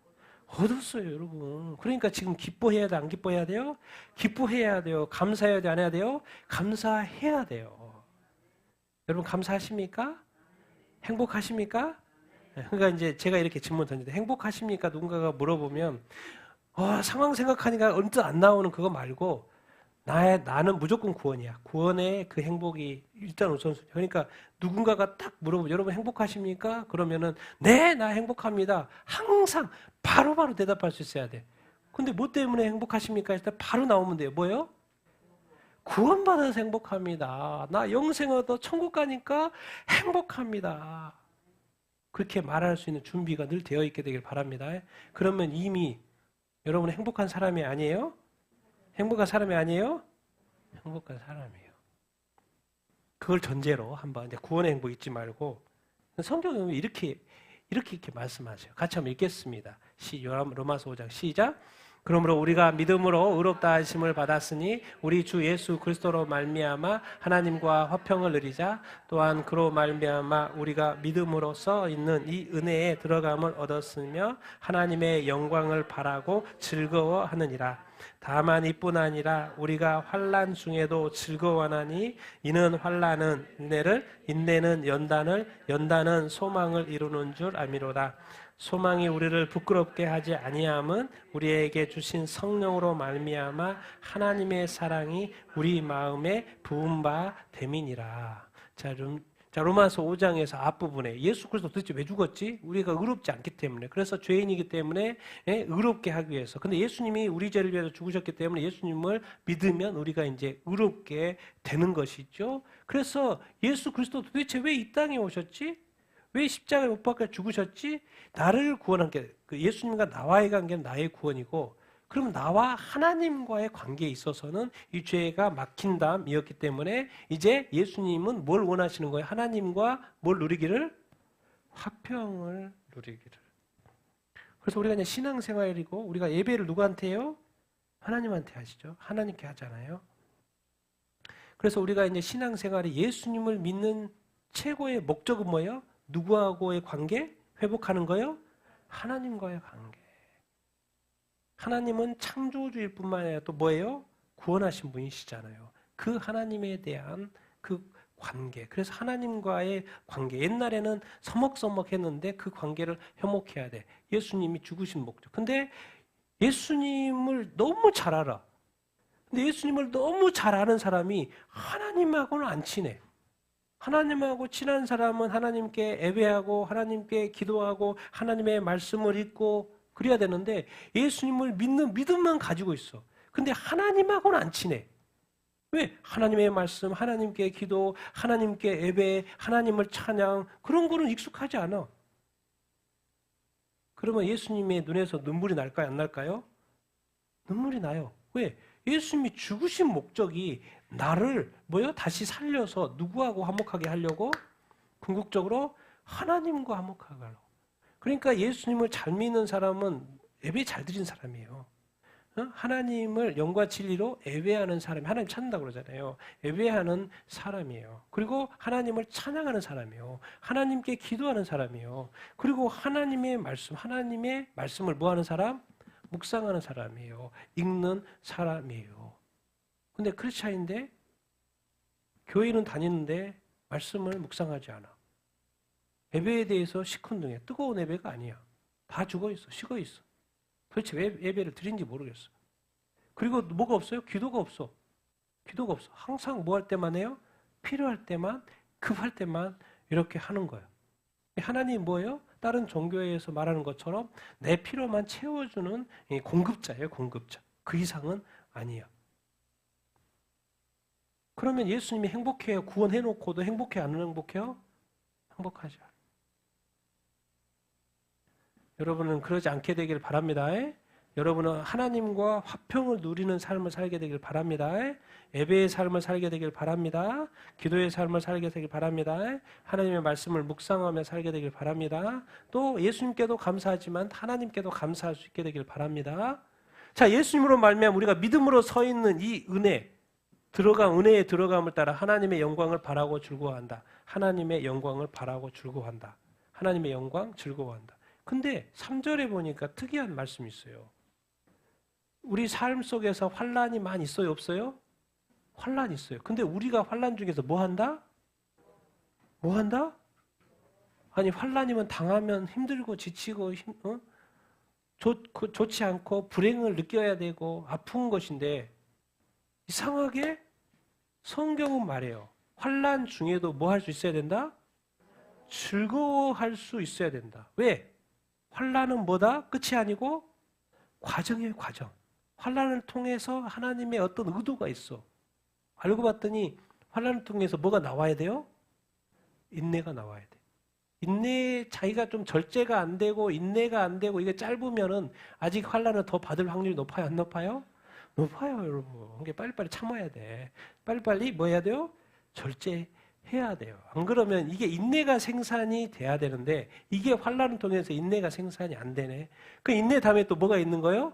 얻었어요, 여러분. 그러니까 지금 기뻐해야 돼, 안 기뻐해야 돼요? 기뻐해야 돼요. 감사해야 돼, 안 해야 돼요? 감사해야 돼요. 여러분 감사하십니까? 행복하십니까? 그러니까 이제 제가 이렇게 질문 던지는데 행복하십니까? 누군가가 물어보면 상황 생각하니까 언뜻 안 나오는 그거 말고 나는 무조건 구원이야. 구원의 그 행복이 일단 우선순위. 그러니까 누군가가 딱 물어보면 여러분 행복하십니까? 그러면은 네, 나 행복합니다. 항상 바로바로 대답할 수 있어야 돼. 근데 뭐 때문에 행복하십니까? 일단 바로 나오면 돼요. 뭐예요? 구원받아서 행복합니다. 나 영생 얻어 천국 가니까 행복합니다. 그렇게 말할 수 있는 준비가 늘 되어 있게 되길 바랍니다. 그러면 이미 여러분 행복한 사람이 아니에요? 행복한 사람이 아니에요? 행복한 사람이에요. 그걸 전제로 한번 이제 구원의 행복 잊지 말고 성경은 이렇게 말씀하세요. 같이 한번 읽겠습니다. 로마서 5장 시작. 그러므로 우리가 믿음으로 의롭다 하심을 받았으니 우리 주 예수 그리스도로 말미암아 하나님과 화평을 누리자. 또한 그로 말미암아 우리가 믿음으로 써 있는 이 은혜에 들어감을 얻었으며 하나님의 영광을 바라고 즐거워하느니라. 다만 이뿐 아니라 우리가 환난 중에도 즐거워하나니 이는 환난은 인내를, 인내는 연단을, 연단은 소망을 이루는 줄 아미로다. 소망이 우리를 부끄럽게 하지 아니함은 우리에게 주신 성령으로 말미암아 하나님의 사랑이 우리 마음에 부은 바 됨이니라. 자, 로마서 5장에서 앞부분에 예수 그리스도 도대체 왜 죽었지? 우리가 의롭지 않기 때문에. 그래서 죄인이기 때문에 의롭게 하기 위해서. 근데 예수님이 우리 죄를 위해서 죽으셨기 때문에 예수님을 믿으면 우리가 이제 의롭게 되는 것이죠. 그래서 예수 그리스도 도대체 왜 이 땅에 오셨지? 왜 십자가에 못 박혀 죽으셨지? 나를 구원한 게 예수님과 나와의 관계는 나의 구원이고, 그럼 나와 하나님과의 관계에 있어서는 이 죄가 막힌 다음이었기 때문에 이제 예수님은 뭘 원하시는 거예요? 하나님과 뭘 누리기를? 화평을 누리기를. 그래서 우리가 이제 신앙생활이고 우리가 예배를 누구한테 해요? 하나님한테 하시죠. 하나님께 하잖아요. 그래서 우리가 이제 신앙생활이 예수님을 믿는 최고의 목적은 뭐예요? 누구하고의 관계? 회복하는 거예요? 하나님과의 관계. 하나님은 창조주일 뿐만 아니라 또 뭐예요? 구원하신 분이시잖아요. 그 하나님에 대한 그 관계. 그래서 하나님과의 관계. 옛날에는 서먹서먹했는데 그 관계를 회복해야 돼. 예수님이 죽으신 목적. 근데 예수님을 너무 잘 알아. 근데 예수님을 너무 잘 아는 사람이 하나님하고는 안 친해. 하나님하고 친한 사람은 하나님께 예배하고 하나님께 기도하고 하나님의 말씀을 읽고 그래야 되는데 예수님을 믿는 믿음만 가지고 있어. 근데 하나님하고는 안 친해. 왜? 하나님의 말씀, 하나님께 기도, 하나님께 예배, 하나님을 찬양 그런 거는 익숙하지 않아. 그러면 예수님의 눈에서 눈물이 날까요? 안 날까요? 눈물이 나요. 왜? 예수님이 죽으신 목적이 나를 다시 살려서 누구하고 화목하게 하려고? 궁극적으로 하나님과 화목하게 하려고. 그러니까 예수님을 잘 믿는 사람은 예배 잘 드린 사람이에요. 하나님을 영과 진리로 예배하는 사람이 하나님 찾는다고 그러잖아요. 예배하는 사람이에요. 그리고 하나님을 찬양하는 사람이에요. 하나님께 기도하는 사람이에요. 그리고 하나님의 말씀을 뭐하는 사람? 묵상하는 사람이에요. 읽는 사람이에요. 근데 크리스찬인데 교회는 다니는데 말씀을 묵상하지 않아. 예배에 대해서 시큰둥해. 뜨거운 예배가 아니야. 다 죽어있어. 식어있어. 도대체 왜 예배를 드린지 모르겠어. 그리고 뭐가 없어요? 기도가 없어. 기도가 없어. 항상 뭐 할 때만 해요? 필요할 때만, 급할 때만 이렇게 하는 거예요. 하나님이 뭐예요? 다른 종교에서 말하는 것처럼 내 필요만 채워주는 공급자예요. 공급자. 그 이상은 아니야. 그러면 예수님이 행복해요? 구원해놓고도 행복해? 안 행복해요? 행복하지 않아요. 여러분은 그러지 않게 되길 바랍니다. 여러분은 하나님과 화평을 누리는 삶을 살게 되길 바랍니다. 예배의 삶을 살게 되길 바랍니다. 기도의 삶을 살게 되길 바랍니다. 하나님의 말씀을 묵상하며 살게 되길 바랍니다. 또 예수님께도 감사하지만 하나님께도 감사할 수 있게 되길 바랍니다. 자, 예수님으로 말미암아 우리가 믿음으로 서 있는 이 은혜에 들어감을 따라 하나님의 영광을 바라고 즐거워한다. 하나님의 영광을 바라고 즐거워한다. 하나님의 영광 즐거워한다. 근데 3절에 보니까 특이한 말씀이 있어요. 우리 삶 속에서 환난이 많이 있어요? 없어요? 환난이 있어요. 근데 우리가 환난 중에서 뭐 한다? 뭐 한다? 아니 환난이면 당하면 힘들고 지치고 좋지 않고 불행을 느껴야 되고 아픈 것인데 이상하게 성경은 말해요. 환난 중에도 뭐 할 수 있어야 된다? 즐거워할 수 있어야 된다. 왜? 환난은 뭐다? 끝이 아니고 과정이에요. 과정. 환난을 통해서 하나님의 어떤 의도가 있어. 알고 봤더니 환난을 통해서 뭐가 나와야 돼요? 인내가 나와야 돼. 인내 자기가 좀 절제가 안 되고 인내가 안 되고 이게 짧으면은 아직 환난을 더 받을 확률이 높아요, 안 높아요? 높아요, 여러분. 이게 빨리빨리 참아야 돼. 빨리빨리 뭐 해야 돼요? 절제해야 돼요. 안 그러면 이게 인내가 생산이 돼야 되는데 이게 환난을 통해서 인내가 생산이 안 되네. 그 인내 다음에 또 뭐가 있는 거예요?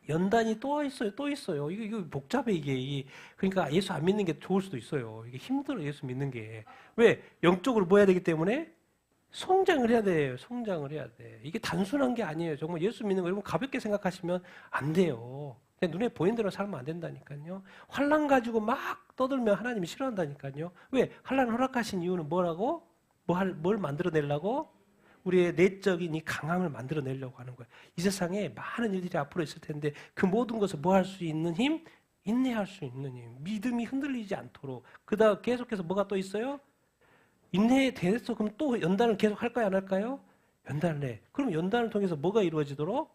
연단이 또 있어요, 또 있어요. 이거 복잡해, 이게. 그러니까 예수 안 믿는 게 좋을 수도 있어요. 이게 힘들어, 예수 믿는 게. 왜? 영적으로 뭐 해야 되기 때문에? 성장을 해야 돼요. 성장을 해야 돼. 이게 단순한 게 아니에요. 정말 예수 믿는 거 여러분 가볍게 생각하시면 안 돼요. 그냥 눈에 보이는 대로 살면 안 된다니까요. 환난 가지고 막 떠들면 하나님이 싫어한다니까요. 왜? 환난 허락하신 이유는 뭐라고? 뭘 만들어내려고? 우리의 내적인 이 강함을 만들어내려고 하는 거예요. 이 세상에 많은 일들이 앞으로 있을 텐데 그 모든 것을 뭐 할 수 있는 힘? 인내할 수 있는 힘. 믿음이 흔들리지 않도록. 그다음 계속해서 뭐가 또 있어요? 인내에 대해서 그럼 또 연단을 계속 할까요? 안 할까요? 연단을 해. 그럼 연단을 통해서 뭐가 이루어지도록?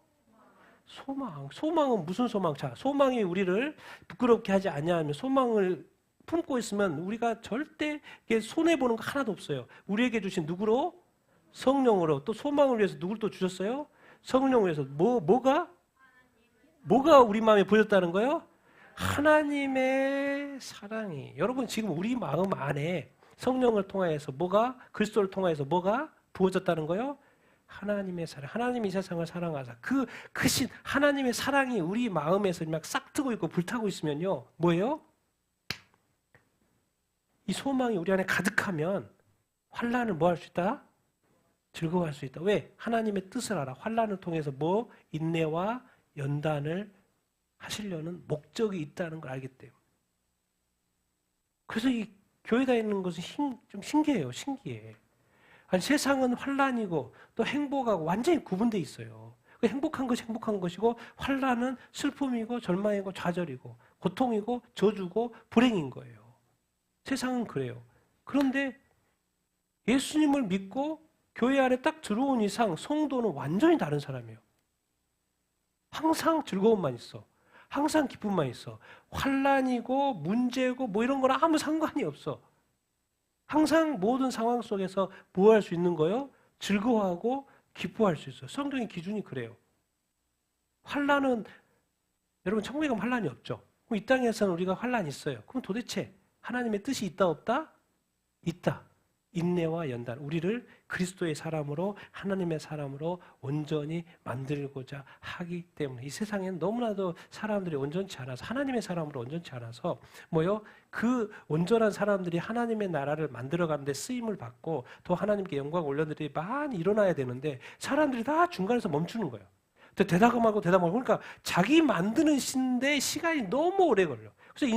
소망. 소망은 무슨 소망? 자, 소망이 우리를 부끄럽게 하지 아니하면 소망을 품고 있으면 우리가 절대 손해보는 거 하나도 없어요. 우리에게 주신 누구로? 성령으로. 또 소망을 위해서 누굴 또 주셨어요? 성령을 위해서. 뭐가 우리 마음에 보였다는 거예요? 하나님의 사랑이. 여러분 지금 우리 마음 안에 성령을 통하여서 그리스도를 통하여서 뭐가 부어졌다는 거예요? 하나님의 사랑. 하나님이 세상을 사랑하사 그 크신 하나님의 사랑이 우리 마음에서 막 싹트고 있고 불타고 있으면요. 뭐예요? 이 소망이 우리 안에 가득하면 환난을 뭐 할 수 있다? 즐거워할 수 있다. 왜? 하나님의 뜻을 알아. 환난을 통해서 인내와 연단을 하시려는 목적이 있다는 걸 알기 때문에. 그래서 이 교회 다니는 것은 좀 신기해요. 신기해. 아니, 세상은 환난이고 또 행복하고 완전히 구분되어 있어요. 행복한 것이 행복한 것이고 환난은 슬픔이고 절망이고 좌절이고 고통이고 저주고 불행인 거예요. 세상은 그래요. 그런데 예수님을 믿고 교회 안에 딱 들어온 이상 성도는 완전히 다른 사람이에요. 항상 즐거움만 있어. 항상 기쁨만 있어. 환난이고 문제고 뭐 이런 거랑 아무 상관이 없어. 항상 모든 상황 속에서 뭐 할 수 있는 거예요? 즐거워하고 기뻐할 수 있어요. 성경의 기준이 그래요. 환난은 여러분 천국에 가면 환난이 없죠. 그럼 이 땅에서는 우리가 환난이 있어요. 그럼 도대체 하나님의 뜻이 있다 없다? 있다. 인내와 연단, 우리를 그리스도의 사람으로 하나님의 사람으로 온전히 만들고자 하기 때문에 이 세상에는 너무나도 사람들이 온전치 않아서 하나님의 사람으로 온전치 않아서 그 온전한 사람들이 하나님의 나라를 만들어가는 데 쓰임을 받고 또 하나님께 영광 올려드리 많이 일어나야 되는데 사람들이 다 중간에서 멈추는 거예요. 대담하고 그러니까 자기 만드는 신데 시간이 너무 오래 걸려. 그래서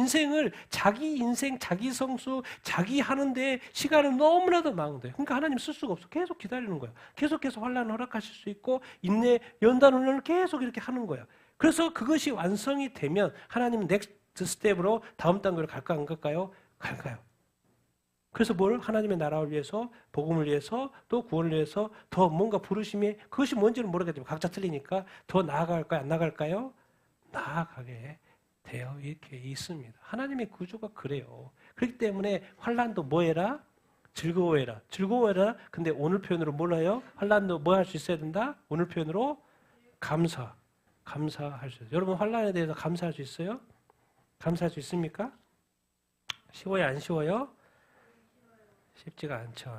자기 인생, 자기 성수, 자기 하는데 시간은 너무나도 많은데 그러니까 하나님 쓸 수가 없어. 계속 기다리는 거야. 계속해서 환난을 허락하실 수 있고 인내, 연단 훈련을 계속 이렇게 하는 거야. 그래서 그것이 완성이 되면 하나님은 넥스트 스텝으로 다음 단계로 갈까 안 갈까요? 갈까요? 그래서 하나님의 나라를 위해서, 복음을 위해서, 또 구원을 위해서 더 뭔가 부르심이 그것이 뭔지는 모르겠지만 각자 틀리니까 더 나아갈까요? 안 나아갈까요? 나아가게 되어 이렇게 있습니다. 하나님의 구조가 그래요. 그렇기 때문에 환난도 뭐해라? 즐거워해라. 즐거워해라. 근데 오늘 표현으로 몰라요? 환난도 뭐 할 수 있어야 된다? 오늘 표현으로 감사할 수 있어요. 여러분 환난에 대해서 감사할 수 있어요? 감사할 수 있습니까? 쉬워요? 안 쉬워요? 쉽지가 않죠.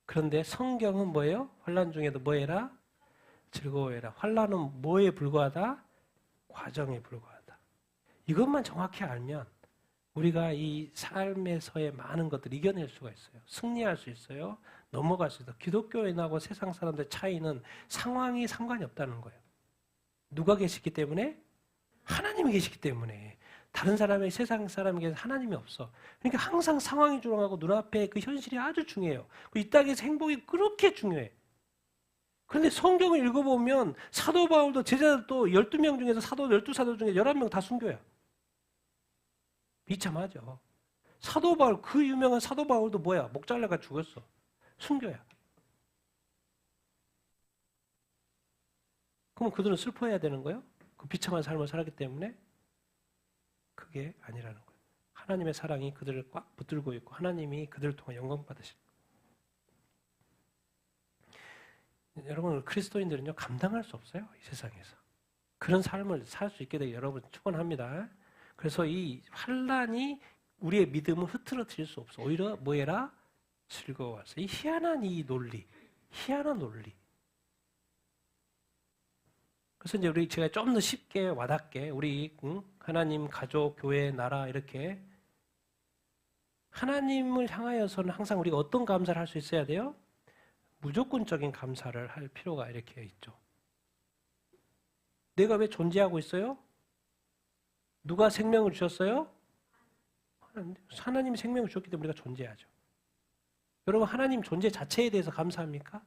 그런데 성경은 뭐예요? 환난 중에도 뭐해라? 즐거워해라. 환난은 뭐에 불과하다? 과정에 불과하다. 이것만 정확히 알면 우리가 이 삶에서의 많은 것들을 이겨낼 수가 있어요. 승리할 수 있어요. 넘어갈 수 있어요. 기독교인하고 세상 사람들의 차이는 상황이 상관이 없다는 거예요. 누가 계시기 때문에? 하나님이 계시기 때문에. 다른 사람의 세상 사람에게는 하나님이 없어. 그러니까 항상 상황이 중요하고 눈앞에 그 현실이 아주 중요해요. 이 땅에서 행복이 그렇게 중요해. 그런데 성경을 읽어보면 사도 바울도 제자도 12명 중에서 12사도 중에 11명 다 순교야. 비참하죠. 사도 바울, 그 유명한 사도 바울도 뭐야? 목 잘라가 죽었어. 순교야. 그럼 그들은 슬퍼해야 되는 거예요? 그 비참한 삶을 살았기 때문에? 그게 아니라는 거예요. 하나님의 사랑이 그들을 꽉 붙들고 있고 하나님이 그들을 통해 영광 받으실 거예요. 여러분 그리스도인들은요 감당할 수 없어요. 이 세상에서. 그런 삶을 살 수 있게 되길 여러분 축원합니다. 그래서 이 환난이 우리의 믿음을 흐트러뜨릴 수 없어. 오히려 뭐해라? 즐거워서. 이 희한한 이 논리. 희한한 논리. 그래서 이제 제가 좀 더 쉽게 와닿게 우리 하나님, 가족, 교회, 나라 이렇게 하나님을 향하여서는 항상 우리가 어떤 감사를 할 수 있어야 돼요? 무조건적인 감사를 할 필요가 이렇게 있죠. 내가 왜 존재하고 있어요? 누가 생명을 주셨어요? 하나님이 생명을 주셨기 때문에 우리가 존재하죠. 여러분 하나님 존재 자체에 대해서 감사합니까?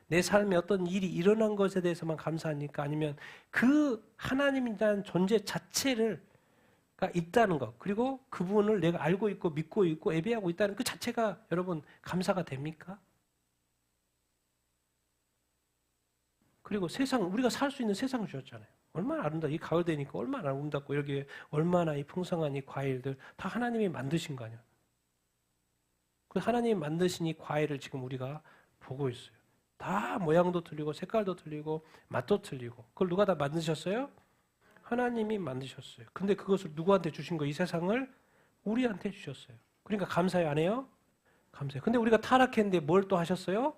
내 삶에 어떤 일이 일어난 것에 대해서만 감사합니까? 아니면 그 하나님이라는 존재 자체가 있다는 것, 그리고 그분을 내가 알고 있고 믿고 있고 예배하고 있다는 그 자체가 여러분 감사가 됩니까? 그리고 우리가 살 수 있는 세상을 주셨잖아요. 얼마나 아름다워. 이 가을 되니까 얼마나 아름답고 여기 얼마나 이 풍성한 이 과일들 다 하나님이 만드신 거 아니야. 그 하나님이 만드신 이 과일을 지금 우리가 보고 있어요. 다 모양도 틀리고 색깔도 틀리고 맛도 틀리고 그걸 누가 다 만드셨어요? 하나님이 만드셨어요. 근데 그것을 누구한테 주신 거? 이 세상을 우리한테 주셨어요. 그러니까 감사해요, 안 해요? 감사해요. 근데 우리가 타락했는데 뭘 또 하셨어요?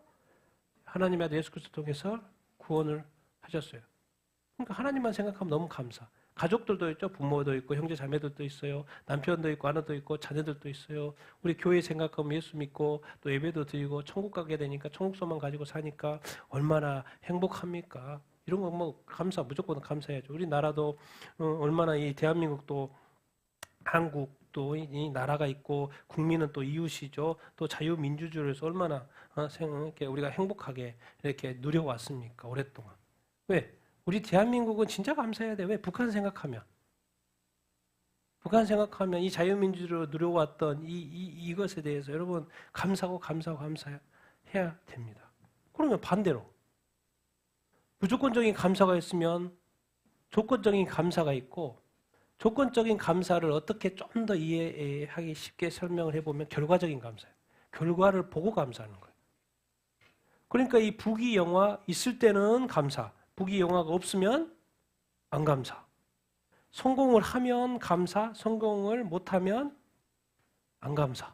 하나님의 아들 예수 그리스도 통해서 구원을 하셨어요. 그러니까 하나님만 생각하면 너무 감사. 가족들도 있죠. 부모도 있고 형제 자매들도 있어요. 남편도 있고 아내도 있고 자녀들도 있어요. 우리 교회 생각하면 예수 믿고 또 예배도 드리고 천국 가게 되니까 천국소만 가지고 사니까 얼마나 행복합니까? 이런 거 뭐 무조건 감사해야죠. 우리나라도 얼마나 이 대한민국도 한국도 이 나라가 있고 국민은 또 이웃이죠. 또 자유민주주의에서 얼마나 이렇게 우리가 행복하게 이렇게 누려왔습니까? 오랫동안. 왜? 우리 대한민국은 진짜 감사해야 돼. 왜? 북한 생각하면 이 자유민주주의로 누려왔던 이것에 대해서 여러분 감사해야 됩니다. 그러면 반대로 무조건적인 감사가 있으면 조건적인 감사가 있고 조건적인 감사를 어떻게 좀 더 이해하기 쉽게 설명을 해보면 결과적인 감사예요. 결과를 보고 감사하는 거예요. 그러니까 이 부귀영화 있을 때는 감사, 부귀영화가 없으면 안 감사. 성공을 하면 감사, 성공을 못하면 안 감사.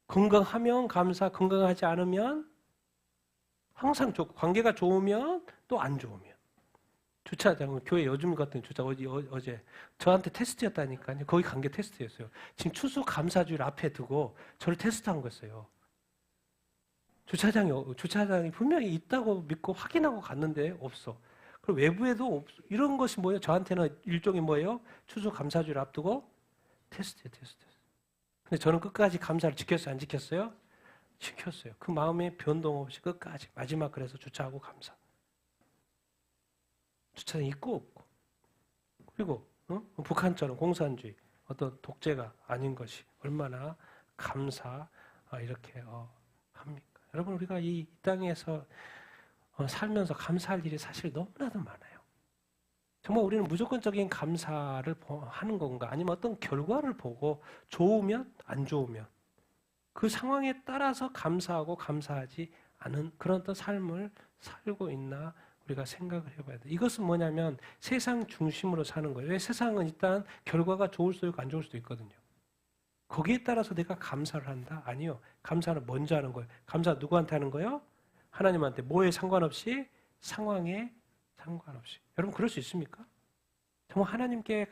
건강하면 감사, 건강하지 않으면 항상 관계가 좋으면 또 안 좋으면. 주차장, 교회 요즘 같은 주차 어제 저한테 테스트였다니까요. 거기 간 게 테스트였어요. 지금 추수감사주일 앞에 두고 저를 테스트한 거였어요. 주차장이 분명히 있다고 믿고 확인하고 갔는데 없어. 그리고 외부에도 없어. 이런 것이 뭐예요? 저한테는 일종의 뭐예요? 추수감사주일 앞두고 테스트예요. 근데 저는 끝까지 감사를 지켰어요? 안 지켰어요? 지켰어요. 그 마음에 변동 없이 끝까지 마지막 그래서 주차하고 감사. 주차장 있고 없고. 그리고 북한처럼 공산주의 어떤 독재가 아닌 것이 얼마나 이렇게 합니까? 여러분 우리가 이 땅에서 살면서 감사할 일이 사실 너무나도 많아요. 정말 우리는 무조건적인 감사를 하는 건가? 아니면 어떤 결과를 보고 좋으면 안 좋으면 그 상황에 따라서 감사하고 감사하지 않은 그런 어떤 삶을 살고 있나 우리가 생각을 해봐야 돼. 이것은 뭐냐면 세상 중심으로 사는 거예요. 왜? 세상은 일단 결과가 좋을 수도 있고 안 좋을 수도 있거든요. 거기에 따라서 내가 감사를 한다? 아니요. 감사는 먼저 하는 거예요. 감사 누구한테 하는 거예요? 하나님한테. 뭐에 상관없이? 상황에 상관없이. 여러분 그럴 수 있습니까? 정말 하나님께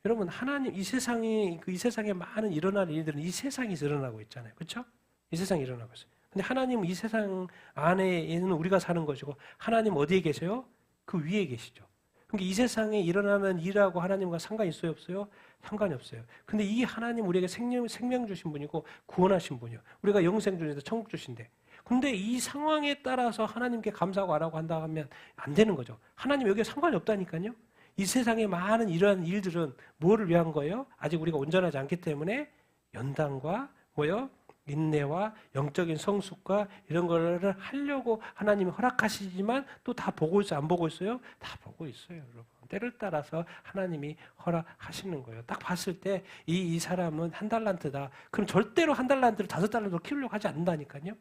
여러분 하나님 이 세상에 많은 일어날 일들은 이 세상에서 일어나고 있잖아요. 그렇죠? 이 세상에 일어나고 있어요. 근데 하나님은 이 세상 안에는 우리가 사는 것이고 하나님 어디에 계세요? 그 위에 계시죠. 그러니까 이 세상에 일어나는 일하고 하나님과 상관이 있어요? 없어요? 상관이 없어요. 근데 이 하나님 우리에게 생명 주신 분이고 구원하신 분이요. 우리가 영생 중에서 천국 주신대. 근데 이 상황에 따라서 하나님께 감사하고 안 하고 한다 하면 안 되는 거죠. 하나님 여기에 상관이 없다니까요. 이 세상에 많은 이러한 일들은 뭐를 위한 거예요? 아직 우리가 온전하지 않기 때문에 연단과 뭐요? 인내와 영적인 성숙과 이런 거를 하려고 하나님이 허락하시지만 또 다 보고 있어요? 안 보고 있어요? 다 보고 있어요, 여러분. 때를 따라서 하나님이 허락하시는 거예요. 딱 봤을 때 이 사람은 한 달란트다. 그럼 절대로 한 달란트를 5달란트로 키우려고 하지 않는다니까요.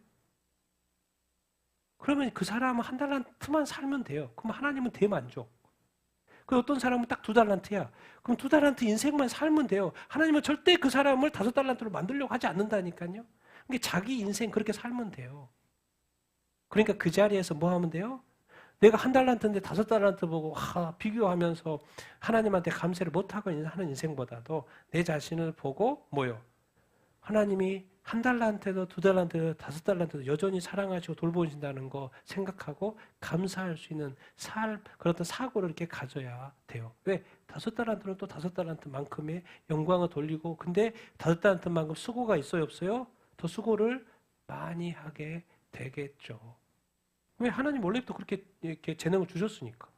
그러면 그 사람은 한 달란트만 살면 돼요. 그럼 하나님은 대만족. 그 어떤 사람은 딱 2달란트야. 그럼 2달란트 인생만 살면 돼요. 하나님은 절대 그 사람을 5달란트로 만들려고 하지 않는다니까요. 그러니까 자기 인생 그렇게 살면 돼요. 그러니까 그 자리에서 뭐 하면 돼요? 내가 한 달란트인데 5달란트 보고 비교하면서 하나님한테 감사를 못하고 하는 인생보다도 내 자신을 보고 뭐요? 하나님이 한 달란트도 2달란트도 5달란트도 여전히 사랑하시고 돌보신다는 거 생각하고 감사할 수 있는 그런 사고를 이렇게 가져야 돼요. 왜? 5달란트는 또 5달란트만큼의 영광을 돌리고 근데 5달란트만큼 수고가 있어요 없어요? 더 수고를 많이 하게 되겠죠. 왜? 하나님 원래부터 그렇게 이렇게 재능을 주셨으니까.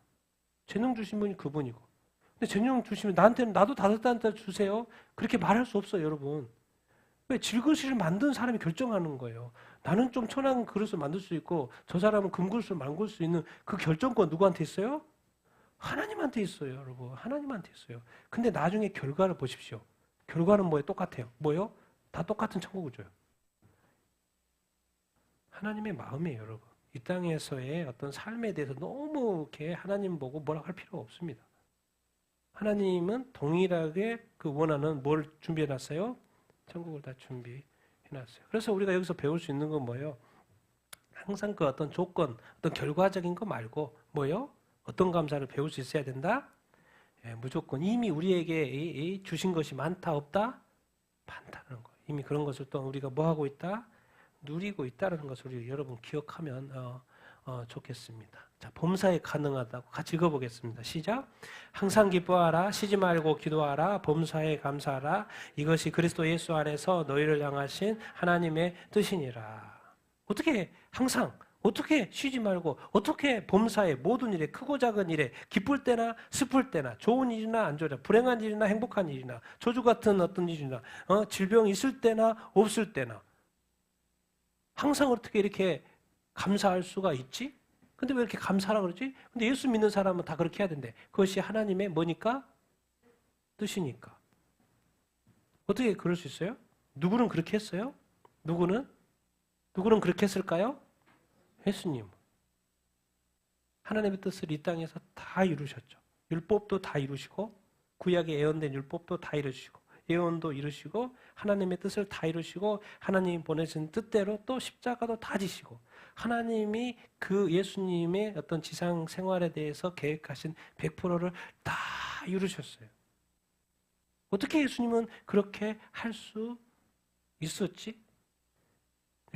재능 주신 분이 그분이고. 근데 재능 주시면 나한테는 나도 5달란트 주세요. 그렇게 말할 수 없어요 여러분. 왜? 질그릇을 만든 사람이 결정하는 거예요. 나는 좀 천한 그릇을 만들 수 있고 저 사람은 금그릇을 만들 수 있는 그 결정권 누구한테 있어요? 하나님한테 있어요, 여러분. 하나님한테 있어요. 근데 나중에 결과를 보십시오. 결과는 뭐예요? 똑같아요. 뭐예요? 다 똑같은 천국을 줘요. 하나님의 마음이에요, 여러분. 이 땅에서의 어떤 삶에 대해서 너무 이렇게 하나님 보고 뭐라 할 필요가 없습니다. 하나님은 동일하게 그 원하는 뭘 준비해놨어요? 천국을 다 준비해놨어요. 그래서 우리가 여기서 배울 수 있는 건 뭐예요? 항상 그 어떤 조건, 어떤 결과적인 거 말고 뭐예요? 어떤 감사를 배울 수 있어야 된다? 무조건 이미 우리에게 주신 것이 많다 없다? 많다는 거예요. 이미 그런 것을 또 우리가 뭐 하고 있다? 누리고 있다는 것을 우리 여러분 기억하면 좋겠습니다. 자, 범사에 가능하다고 같이 읽어보겠습니다. 시작. 항상 기뻐하라. 쉬지 말고 기도하라. 범사에 감사하라. 이것이 그리스도 예수 안에서 너희를 향하신 하나님의 뜻이니라. 어떻게 항상 어떻게 쉬지 말고 어떻게 범사에 모든 일에 크고 작은 일에 기쁠 때나 슬플 때나 좋은 일이나 안 좋은 일, 불행한 일이나 행복한 일이나 저주 같은 어떤 일이나 질병 있을 때나 없을 때나 항상 어떻게 이렇게 감사할 수가 있지? 근데 왜 이렇게 감사하라 그러지? 근데 예수 믿는 사람은 다 그렇게 해야 된대. 그것이 하나님의 뭐니까? 뜻이니까. 어떻게 그럴 수 있어요? 누구는 그렇게 했어요? 누구는 그렇게 했을까요? 예수님. 하나님의 뜻을 이 땅에서 다 이루셨죠. 율법도 다 이루시고 구약에 예언된 율법도 다 이루시고 예언도 이루시고 하나님의 뜻을 다 이루시고 하나님이 보내신 뜻대로 또 십자가도 다 지시고 하나님이 그 예수님의 어떤 지상 생활에 대해서 계획하신 100%를 다 이루셨어요. 어떻게 예수님은 그렇게 할 수 있었지?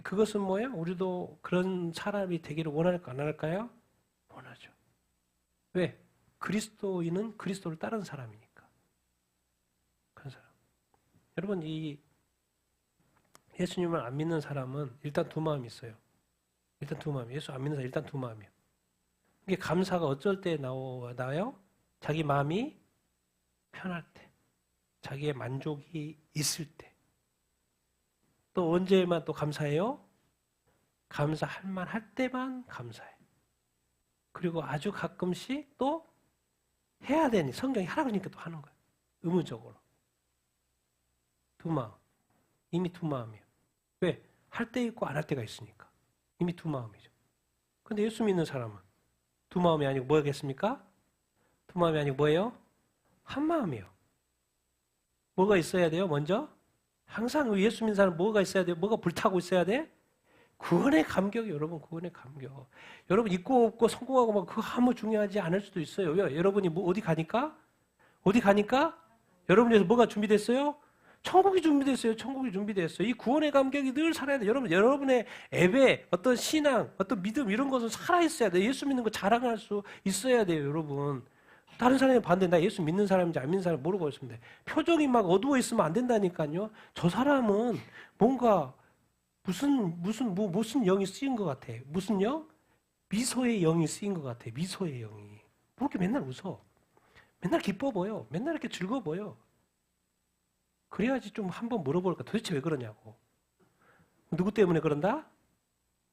그것은 뭐예요? 우리도 그런 사람이 되기를 원할까 안 할까요? 원하죠. 왜? 그리스도인은 그리스도를 따르는 사람이니까. 그런 사람. 여러분 이 예수님을 안 믿는 사람은 일단 두 마음이 있어요. 일단 두 마음. 예수 안 믿는 사람 일단 두 마음이에요. 이게 감사가 어쩔 때 나와요? 자기 마음이 편할 때, 자기의 만족이 있을 때. 또 언제만 또 감사해요? 감사할 만할 때만 감사해. 그리고 아주 가끔씩 또 해야 되니 성경이 하라 그러니까 또 하는 거예요. 의무적으로. 두 마음. 이미 두 마음이에요. 왜? 할 때 있고 안 할 때가 있으니까. 이미 두 마음이죠. 근데 예수 믿는 사람은 두 마음이 아니고 뭐겠습니까? 두 마음이 아니고 뭐예요? 한 마음이에요. 뭐가 있어야 돼요? 먼저? 항상 예수 믿는 사람은 뭐가 있어야 돼요? 뭐가 불타고 있어야 돼? 구원의 감격이에요, 여러분. 구원의 감격. 여러분 있고 없고 성공하고 막 그거 아무 중요하지 않을 수도 있어요. 왜? 여러분이 뭐 어디 가니까? 어디 가니까? 여러분에서 뭐가 준비됐어요? 천국이 준비됐어요. 천국이 준비됐어요. 이 구원의 감격이 늘 살아야 돼요. 여러분의 예배, 어떤 신앙, 어떤 믿음 이런 것은 살아있어야 돼요. 예수 믿는 거 자랑할 수 있어야 돼요, 여러분. 다른 사람이 반대, 나 예수 믿는 사람인지 안 믿는 사람인지 모르고 있습니다. 표정이 막 어두워 있으면 안 된다니까요. 저 사람은 뭔가 무슨 영이 쓰인 것 같아. 무슨 영? 미소의 영이 쓰인 것 같아. 미소의 영이. 뭐 이렇게 맨날 웃어. 맨날 기뻐 보여. 맨날 이렇게 즐거워 보여. 그래야지 좀 한번 물어볼까. 도대체 왜 그러냐고. 누구 때문에 그런다?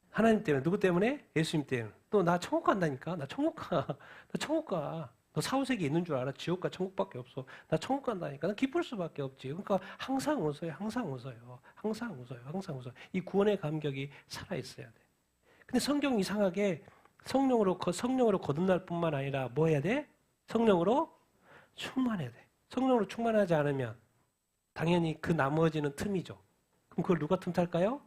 하나님 때문에. 누구 때문에? 예수님 때문에. 또 나 천국 간다니까. 나 천국 가. 나 천국 가. 너 사후세계에 있는 줄 알아? 지옥과 천국밖에 없어. 나 천국 간다니까. 나 기쁠 수밖에 없지. 그러니까 항상 웃어요. 항상 웃어요. 항상 웃어요. 항상 웃어요. 이 구원의 감격이 살아있어야 돼. 근데 성경 이상하게 성령으로 거듭날 뿐만 아니라 뭐 해야 돼? 성령으로 충만해야 돼. 성령으로 충만하지 않으면 당연히 그 나머지는 틈이죠. 그럼 그걸 누가 틈탈까요?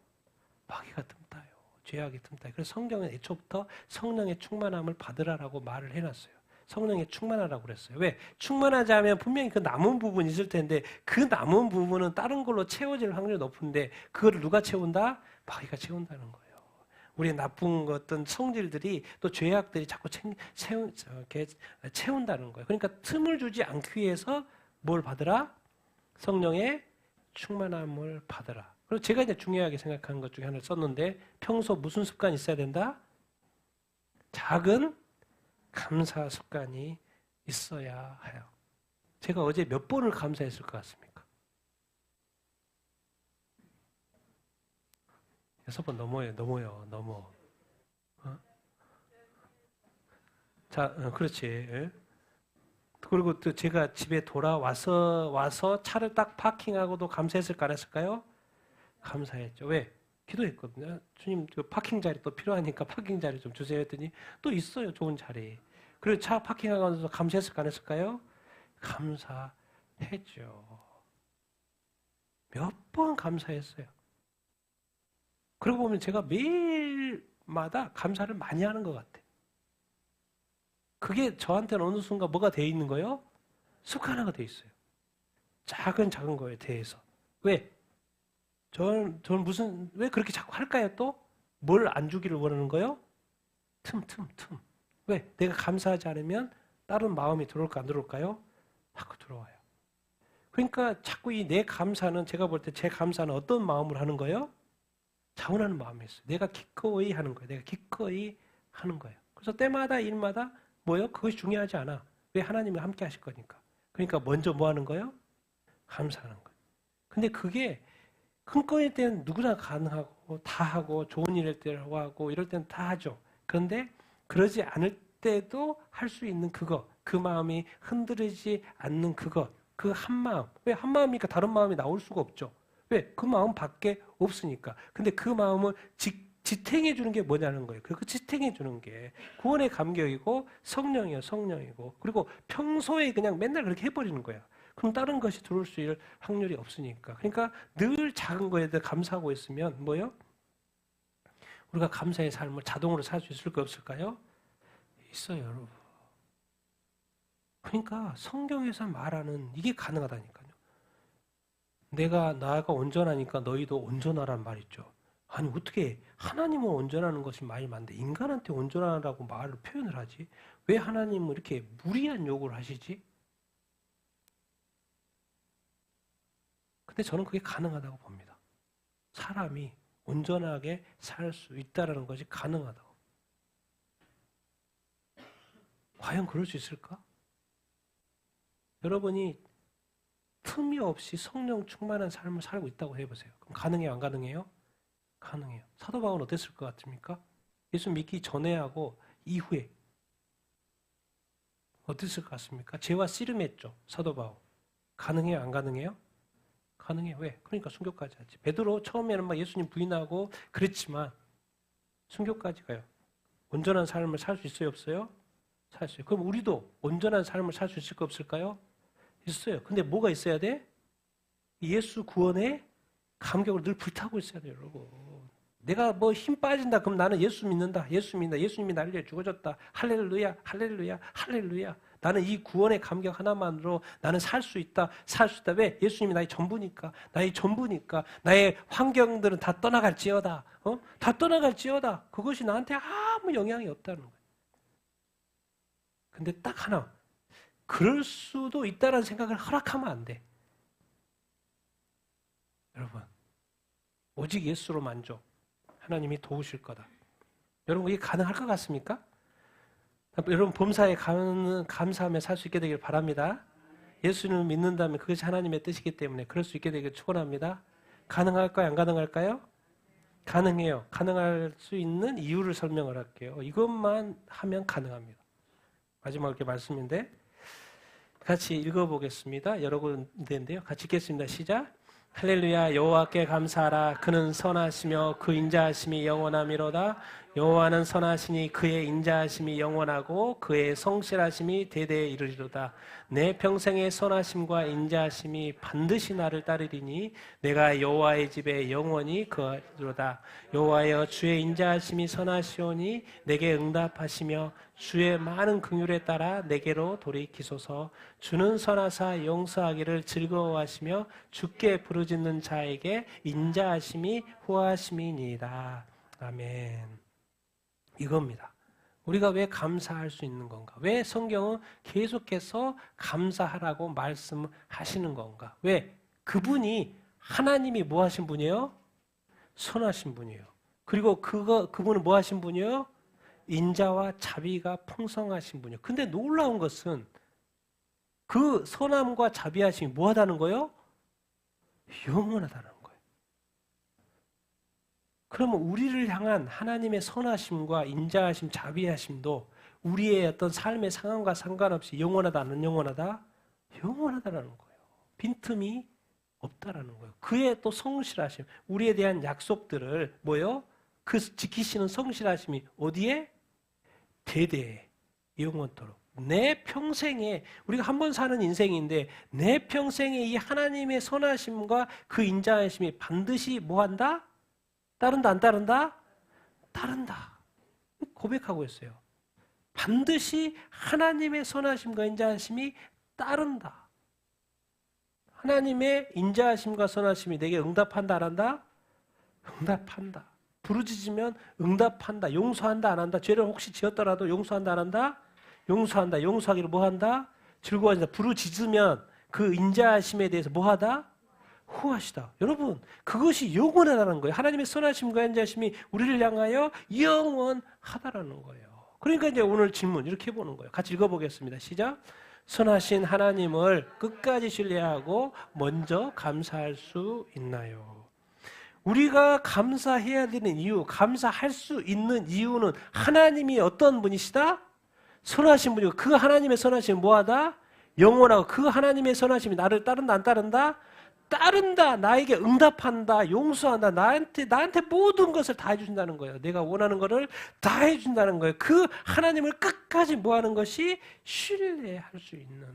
마귀가 틈타요. 죄악이 틈타요. 그래서 성경은 애초부터 성령의 충만함을 받으라라고 말을 해놨어요. 성령에 충만하라고 그랬어요. 왜? 충만하지 않으면 분명히 그 남은 부분이 있을 텐데 그 남은 부분은 다른 걸로 채워질 확률이 높은데 그거를 누가 채운다? 마귀가 채운다는 거예요. 우리의 나쁜 어떤 성질들이 또 죄악들이 자꾸 채운다는 거예요. 그러니까 틈을 주지 않기 위해서 뭘 받으라? 성령의 충만함을 받으라. 그리고 제가 이제 중요하게 생각하는 것 중에 하나를 썼는데 평소 무슨 습관이 있어야 된다? 작은 감사 습관이 있어야 해요. 제가 어제 몇 번을 감사했을 것 같습니까? 6번 넘어요. 어? 자, 그렇지. 예? 그리고 또 제가 집에 와서 차를 딱 파킹하고도 감사했을까 안 했을까요? 감사했죠. 왜? 기도했거든요. 주님, 그 파킹 자리 또 필요하니까 파킹 자리 좀 주세요 했더니 또 있어요. 좋은 자리. 그리고 차 파킹하면서 감사했을까 안 했을까요? 감사했죠. 몇 번 감사했어요. 그러고 보면 제가 매일마다 감사를 많이 하는 것 같아요. 그게 저한테는 어느 순간 뭐가 돼 있는 거예요? 습관화가 돼 있어요. 작은 거에 대해서. 왜? 저는 왜 그렇게 자꾸 할까요 또? 뭘 안 주기를 원하는 거예요? 틈. 왜? 내가 감사하지 않으면 다른 마음이 들어올까 안 들어올까요? 자꾸 들어와요. 그러니까 자꾸 이 내 감사는 제가 볼 때 제 감사는 어떤 마음으로 하는 거예요? 자원하는 마음이 있어요. 내가 기꺼이 하는 거예요. 내가 기꺼이 하는 거예요. 그래서 때마다 일마다 뭐예요? 그것이 중요하지 않아. 왜? 하나님이 함께 하실 거니까. 그러니까 먼저 뭐 하는 거예요? 감사하는 거예요. 근데 그게 큰 건일 때는 누구나 가능하고 다 하고 좋은 일일 때도 하고 이럴 때는 다 하죠. 그런데 그러지 않을 때도 할 수 있는 그거, 그 마음이 흔들리지 않는 그것, 그 한 마음. 왜 한 마음이니까 다른 마음이 나올 수가 없죠. 왜? 그 마음 밖에 없으니까. 근데 그 마음을 지탱해 주는 게 뭐냐는 거예요. 그 지탱해 주는 게 구원의 감격이고 성령이고 그리고 평소에 그냥 맨날 그렇게 해버리는 거야. 그럼 다른 것이 들어올 수 있을 확률이 없으니까. 그러니까 늘 작은 거에 대해 감사하고 있으면 뭐요? 우리가 감사의 삶을 자동으로 살 수 있을까 없을까요? 있어요, 여러분. 그러니까 성경에서 말하는 이게 가능하다니까요. 나가 온전하니까 너희도 온전하란 말 있죠. 아니 어떻게 하나님은 온전하는 것이 말이 많은데 인간한테 온전하라고 말을 표현을 하지? 왜 하나님은 이렇게 무리한 요구를 하시지? 근데 저는 그게 가능하다고 봅니다. 사람이 온전하게 살 수 있다는 것이 가능하다고. 과연 그럴 수 있을까? 여러분이 틈이 없이 성령 충만한 삶을 살고 있다고 해보세요. 그럼 가능해요? 안 가능해요? 가능해요. 사도 바울은 어땠을 것 같습니까? 예수 믿기 전에 하고 이후에 어땠을 것 같습니까? 죄와 씨름했죠. 사도 바울. 가능해요? 안 가능해요? 가능해요. 왜? 그러니까 순교까지 하지. 베드로 처음에는 막 예수님 부인하고 그랬지만 순교까지 가요. 온전한 삶을 살 수 있어요? 없어요? 살 수 있어요. 그럼 우리도 온전한 삶을 살 수 있을까 없을까요? 있어요. 근데 뭐가 있어야 돼? 예수 구원의 감격을 늘 불타고 있어야 돼요, 여러분. 내가 뭐 힘 빠진다 그럼 나는 예수 믿는다. 예수님이 나를 위해 죽어졌다. 할렐루야. 나는 이 구원의 감격 하나만으로 나는 살 수 있다. 왜? 예수님이 나의 전부니까. 나의 환경들은 다 떠나갈지어다. 다 떠나갈지어다. 그것이 나한테 아무 영향이 없다는 거예요. 근데 딱 하나. 그럴 수도 있다는 생각을 허락하면 안 돼. 여러분, 오직 예수로 만족. 하나님이 도우실 거다. 여러분, 이게 가능할 것 같습니까? 여러분, 범사에 감사하며 살 수 있게 되길 바랍니다. 예수님을 믿는다면 그것이 하나님의 뜻이기 때문에 그럴 수 있게 되길 축원합니다. 가능할까요? 안 가능할까요? 가능해요. 가능할 수 있는 이유를 설명을 할게요. 이것만 하면 가능합니다. 마지막 이렇게 말씀인데 같이 읽어보겠습니다. 여러 군데인데요. 같이 읽겠습니다. 시작. 할렐루야. 여호와께 감사하라. 그는 선하시며 그 인자하심이 영원하미로다. 여호와는 선하시니 그의 인자하심이 영원하고 그의 성실하심이 대대에 이르리로다. 내 평생의 선하심과 인자하심이 반드시 나를 따르리니 내가 여호와의 집에 영원히 거하리로다. 여호와여 주의 인자하심이 선하시오니 내게 응답하시며 주의 많은 긍휼에 따라 내게로 돌이키소서. 주는 선하사 용서하기를 즐거워하시며 주께 부르짖는 자에게 인자하심이 후하심이니이다. 아멘. 이겁니다. 우리가 왜 감사할 수 있는 건가? 왜 성경은 계속해서 감사하라고 말씀하시는 건가? 왜? 그분이 하나님이 뭐 하신 분이에요? 선하신 분이에요. 그리고 그분은 뭐 하신 분이에요? 인자와 자비가 풍성하신 분이에요. 근데 놀라운 것은 그 선함과 자비하심이 뭐 하다는 거예요? 영원하다는 거예요. 그러면 우리를 향한 하나님의 선하심과 인자하심, 자비하심도 우리의 어떤 삶의 상황과 상관없이 영원하다, 안 영원하다? 영원하다라는 거예요. 빈틈이 없다라는 거예요. 그의 또 성실하심, 우리에 대한 약속들을 뭐예요? 그 지키시는 성실하심이 어디에? 대대에 영원토록. 내 평생에 우리가 한 번 사는 인생인데 내 평생에 이 하나님의 선하심과 그 인자하심이 반드시 뭐한다? 따른다 안 따른다? 따른다. 고백하고 있어요. 반드시 하나님의 선하심과 인자하심이 따른다. 하나님의 인자하심과 선하심이 내게 응답한다 안 한다? 응답한다. 부르짖으면 응답한다. 용서한다 안 한다? 죄를 혹시 지었더라도 용서한다 안 한다? 용서한다. 용서하기를 뭐한다? 즐거워진다. 부르짖으면 그 인자하심에 대해서 뭐하다? 후하시다. 여러분, 그것이 영원하다는 거예요. 하나님의 선하심과 인자하심이 우리를 향하여 영원하다라는 거예요. 그러니까 이제 오늘 질문 이렇게 해보는 거예요. 같이 읽어보겠습니다. 시작. 선하신 하나님을 끝까지 신뢰하고 먼저 감사할 수 있나요? 우리가 감사해야 되는 이유, 감사할 수 있는 이유는 하나님이 어떤 분이시다? 선하신 분이고 그 하나님의 선하심이 뭐하다? 영원하고 그 하나님의 선하심이 나를 따른다 안 따른다? 따른다. 나에게 응답한다. 용서한다. 나한테 모든 것을 다 해준다는 거예요. 내가 원하는 것을 다 해준다는 거예요. 그 하나님을 끝까지 뭐하는 것이 신뢰할 수 있는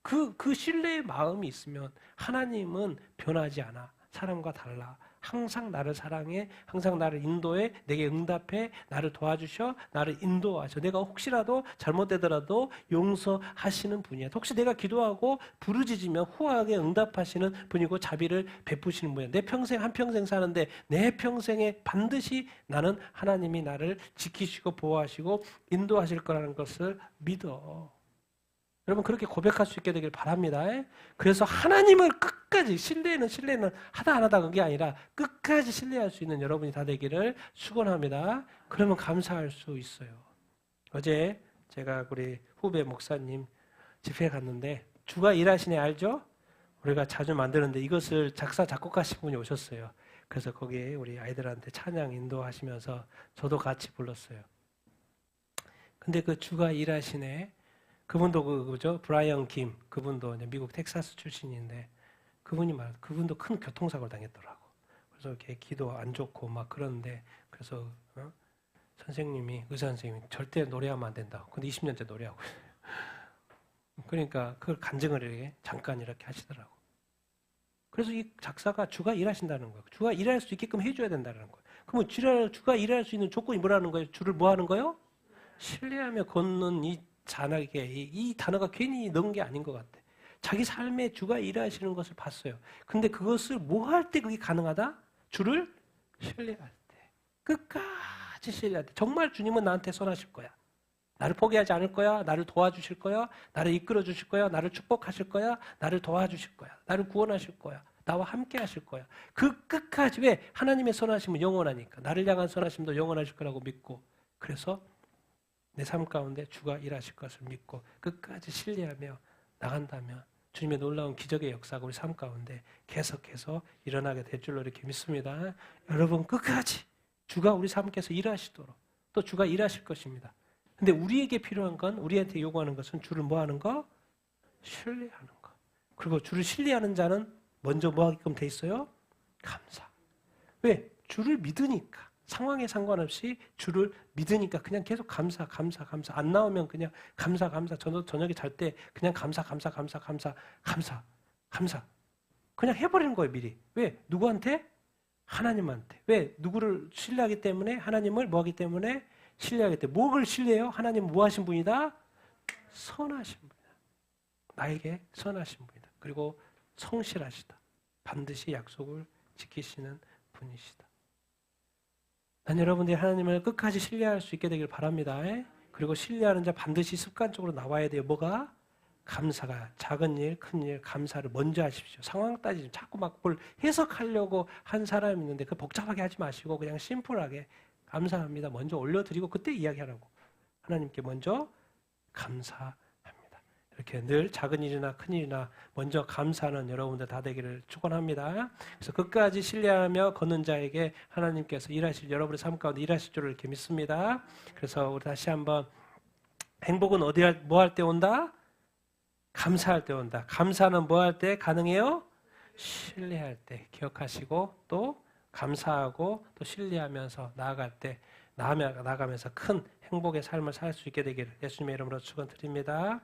그 신뢰의 마음이 있으면 하나님은 변하지 않아. 사람과 달라. 항상 나를 사랑해, 항상 나를 인도해, 내게 응답해, 나를 도와주셔, 나를 인도하셔. 내가 혹시라도 잘못되더라도 용서하시는 분이야. 혹시 내가 기도하고 부르짖으면 후하게 응답하시는 분이고 자비를 베푸시는 분이야. 내 평생 한평생 사는데 내 평생에 반드시 나는 하나님이 나를 지키시고 보호하시고 인도하실 거라는 것을 믿어. 여러분 그렇게 고백할 수 있게 되길 바랍니다. 그래서 하나님을 끝까지 신뢰는 하다 안 하다 그게 아니라 끝까지 신뢰할 수 있는 여러분이 다 되기를 축원합니다. 그러면 감사할 수 있어요. 어제 제가 우리 후배 목사님 집회에 갔는데 주가 일하시네 알죠? 우리가 자주 만드는데 이것을 작사 작곡하신 분이 오셨어요. 그래서 거기에 우리 아이들한테 찬양 인도하시면서 저도 같이 불렀어요. 근데 그 주가 일하시네 그분도 그죠? 브라이언 김 그분도 미국 텍사스 출신인데 그분도 큰 교통사고를 당했더라고. 그래서 이렇게 기도 안 좋고 막 그러는데 그래서 의사 선생님이 절대 노래하면 안 된다. 근데 20년째 노래하고 있어요. 그러니까 그걸 간증을 이렇게 잠깐 이렇게 하시더라고. 그래서 이 작사가 주가 일하신다는 거예요. 주가 일할 수 있게끔 해줘야 된다는 거예요. 그러면 주가 일할 수 있는 조건이 뭐라는 거예요? 주를 뭐 하는 거예요? 신뢰하며 걷는 이 잔하게 이 단어가 괜히 넣은 게 아닌 것 같아. 자기 삶에 주가 일하시는 것을 봤어요. 근데 그것을 뭐 할 때 그게 가능하다? 주를 신뢰할 때. 끝까지 신뢰할 때. 정말 주님은 나한테 선하실 거야. 나를 포기하지 않을 거야. 나를 도와주실 거야. 나를 이끌어 주실 거야. 나를 축복하실 거야. 나를 도와주실 거야. 나를 구원하실 거야. 나와 함께 하실 거야. 그 끝까지 왜? 하나님의 선하심은 영원하니까. 나를 향한 선하심도 영원하실 거라고 믿고 그래서 내 삶 가운데 주가 일하실 것을 믿고 끝까지 신뢰하며 나간다면 주님의 놀라운 기적의 역사가 우리 삶 가운데 계속해서 일어나게 될 줄로 이렇게 믿습니다. 여러분 끝까지 주가 우리 삶께서 일하시도록 또 주가 일하실 것입니다. 근데 우리에게 필요한 건 우리한테 요구하는 것은 주를 뭐 하는 거? 신뢰하는 거. 그리고 주를 신뢰하는 자는 먼저 뭐 하게끔 돼 있어요? 감사. 왜? 주를 믿으니까. 상황에 상관없이 주를 믿으니까 그냥 계속 감사. 안 나오면 그냥 감사. 저녁에 잘 때 그냥 감사. 그냥 해버리는 거예요, 미리. 왜? 누구한테? 하나님한테. 왜? 누구를 신뢰하기 때문에? 하나님을 뭐 하기 때문에? 신뢰하기 때문에. 뭐를 신뢰해요? 하나님은 뭐 하신 분이다? 선하신 분이다. 나에게 선하신 분이다. 그리고 성실하시다. 반드시 약속을 지키시는 분이시다. 난 여러분들이 하나님을 끝까지 신뢰할 수 있게 되길 바랍니다. 그리고 신뢰하는 자 반드시 습관적으로 나와야 돼요. 뭐가? 감사가. 작은 일, 큰 일, 감사를 먼저 하십시오. 상황 따지지 자꾸 막 뭘 해석하려고 한 사람이 있는데 그 복잡하게 하지 마시고 그냥 심플하게 감사합니다. 먼저 올려드리고 그때 이야기하라고. 하나님께 먼저 감사합니다. 이렇게 늘 작은 일이나 큰 일이나 먼저 감사하는 여러분들 다 되기를 축원합니다. 그래서 끝까지 신뢰하며 걷는 자에게 하나님께서 일하실 여러분의 삶 가운데 일하실 줄을 이렇게 믿습니다. 그래서 우리 다시 한번 행복은 뭐 할 때 온다? 감사할 때 온다. 감사는 뭐 할 때 가능해요? 신뢰할 때 기억하시고 또 감사하고 또 신뢰하면서 나아가면서 큰 행복의 삶을 살 수 있게 되기를 예수님의 이름으로 축원드립니다.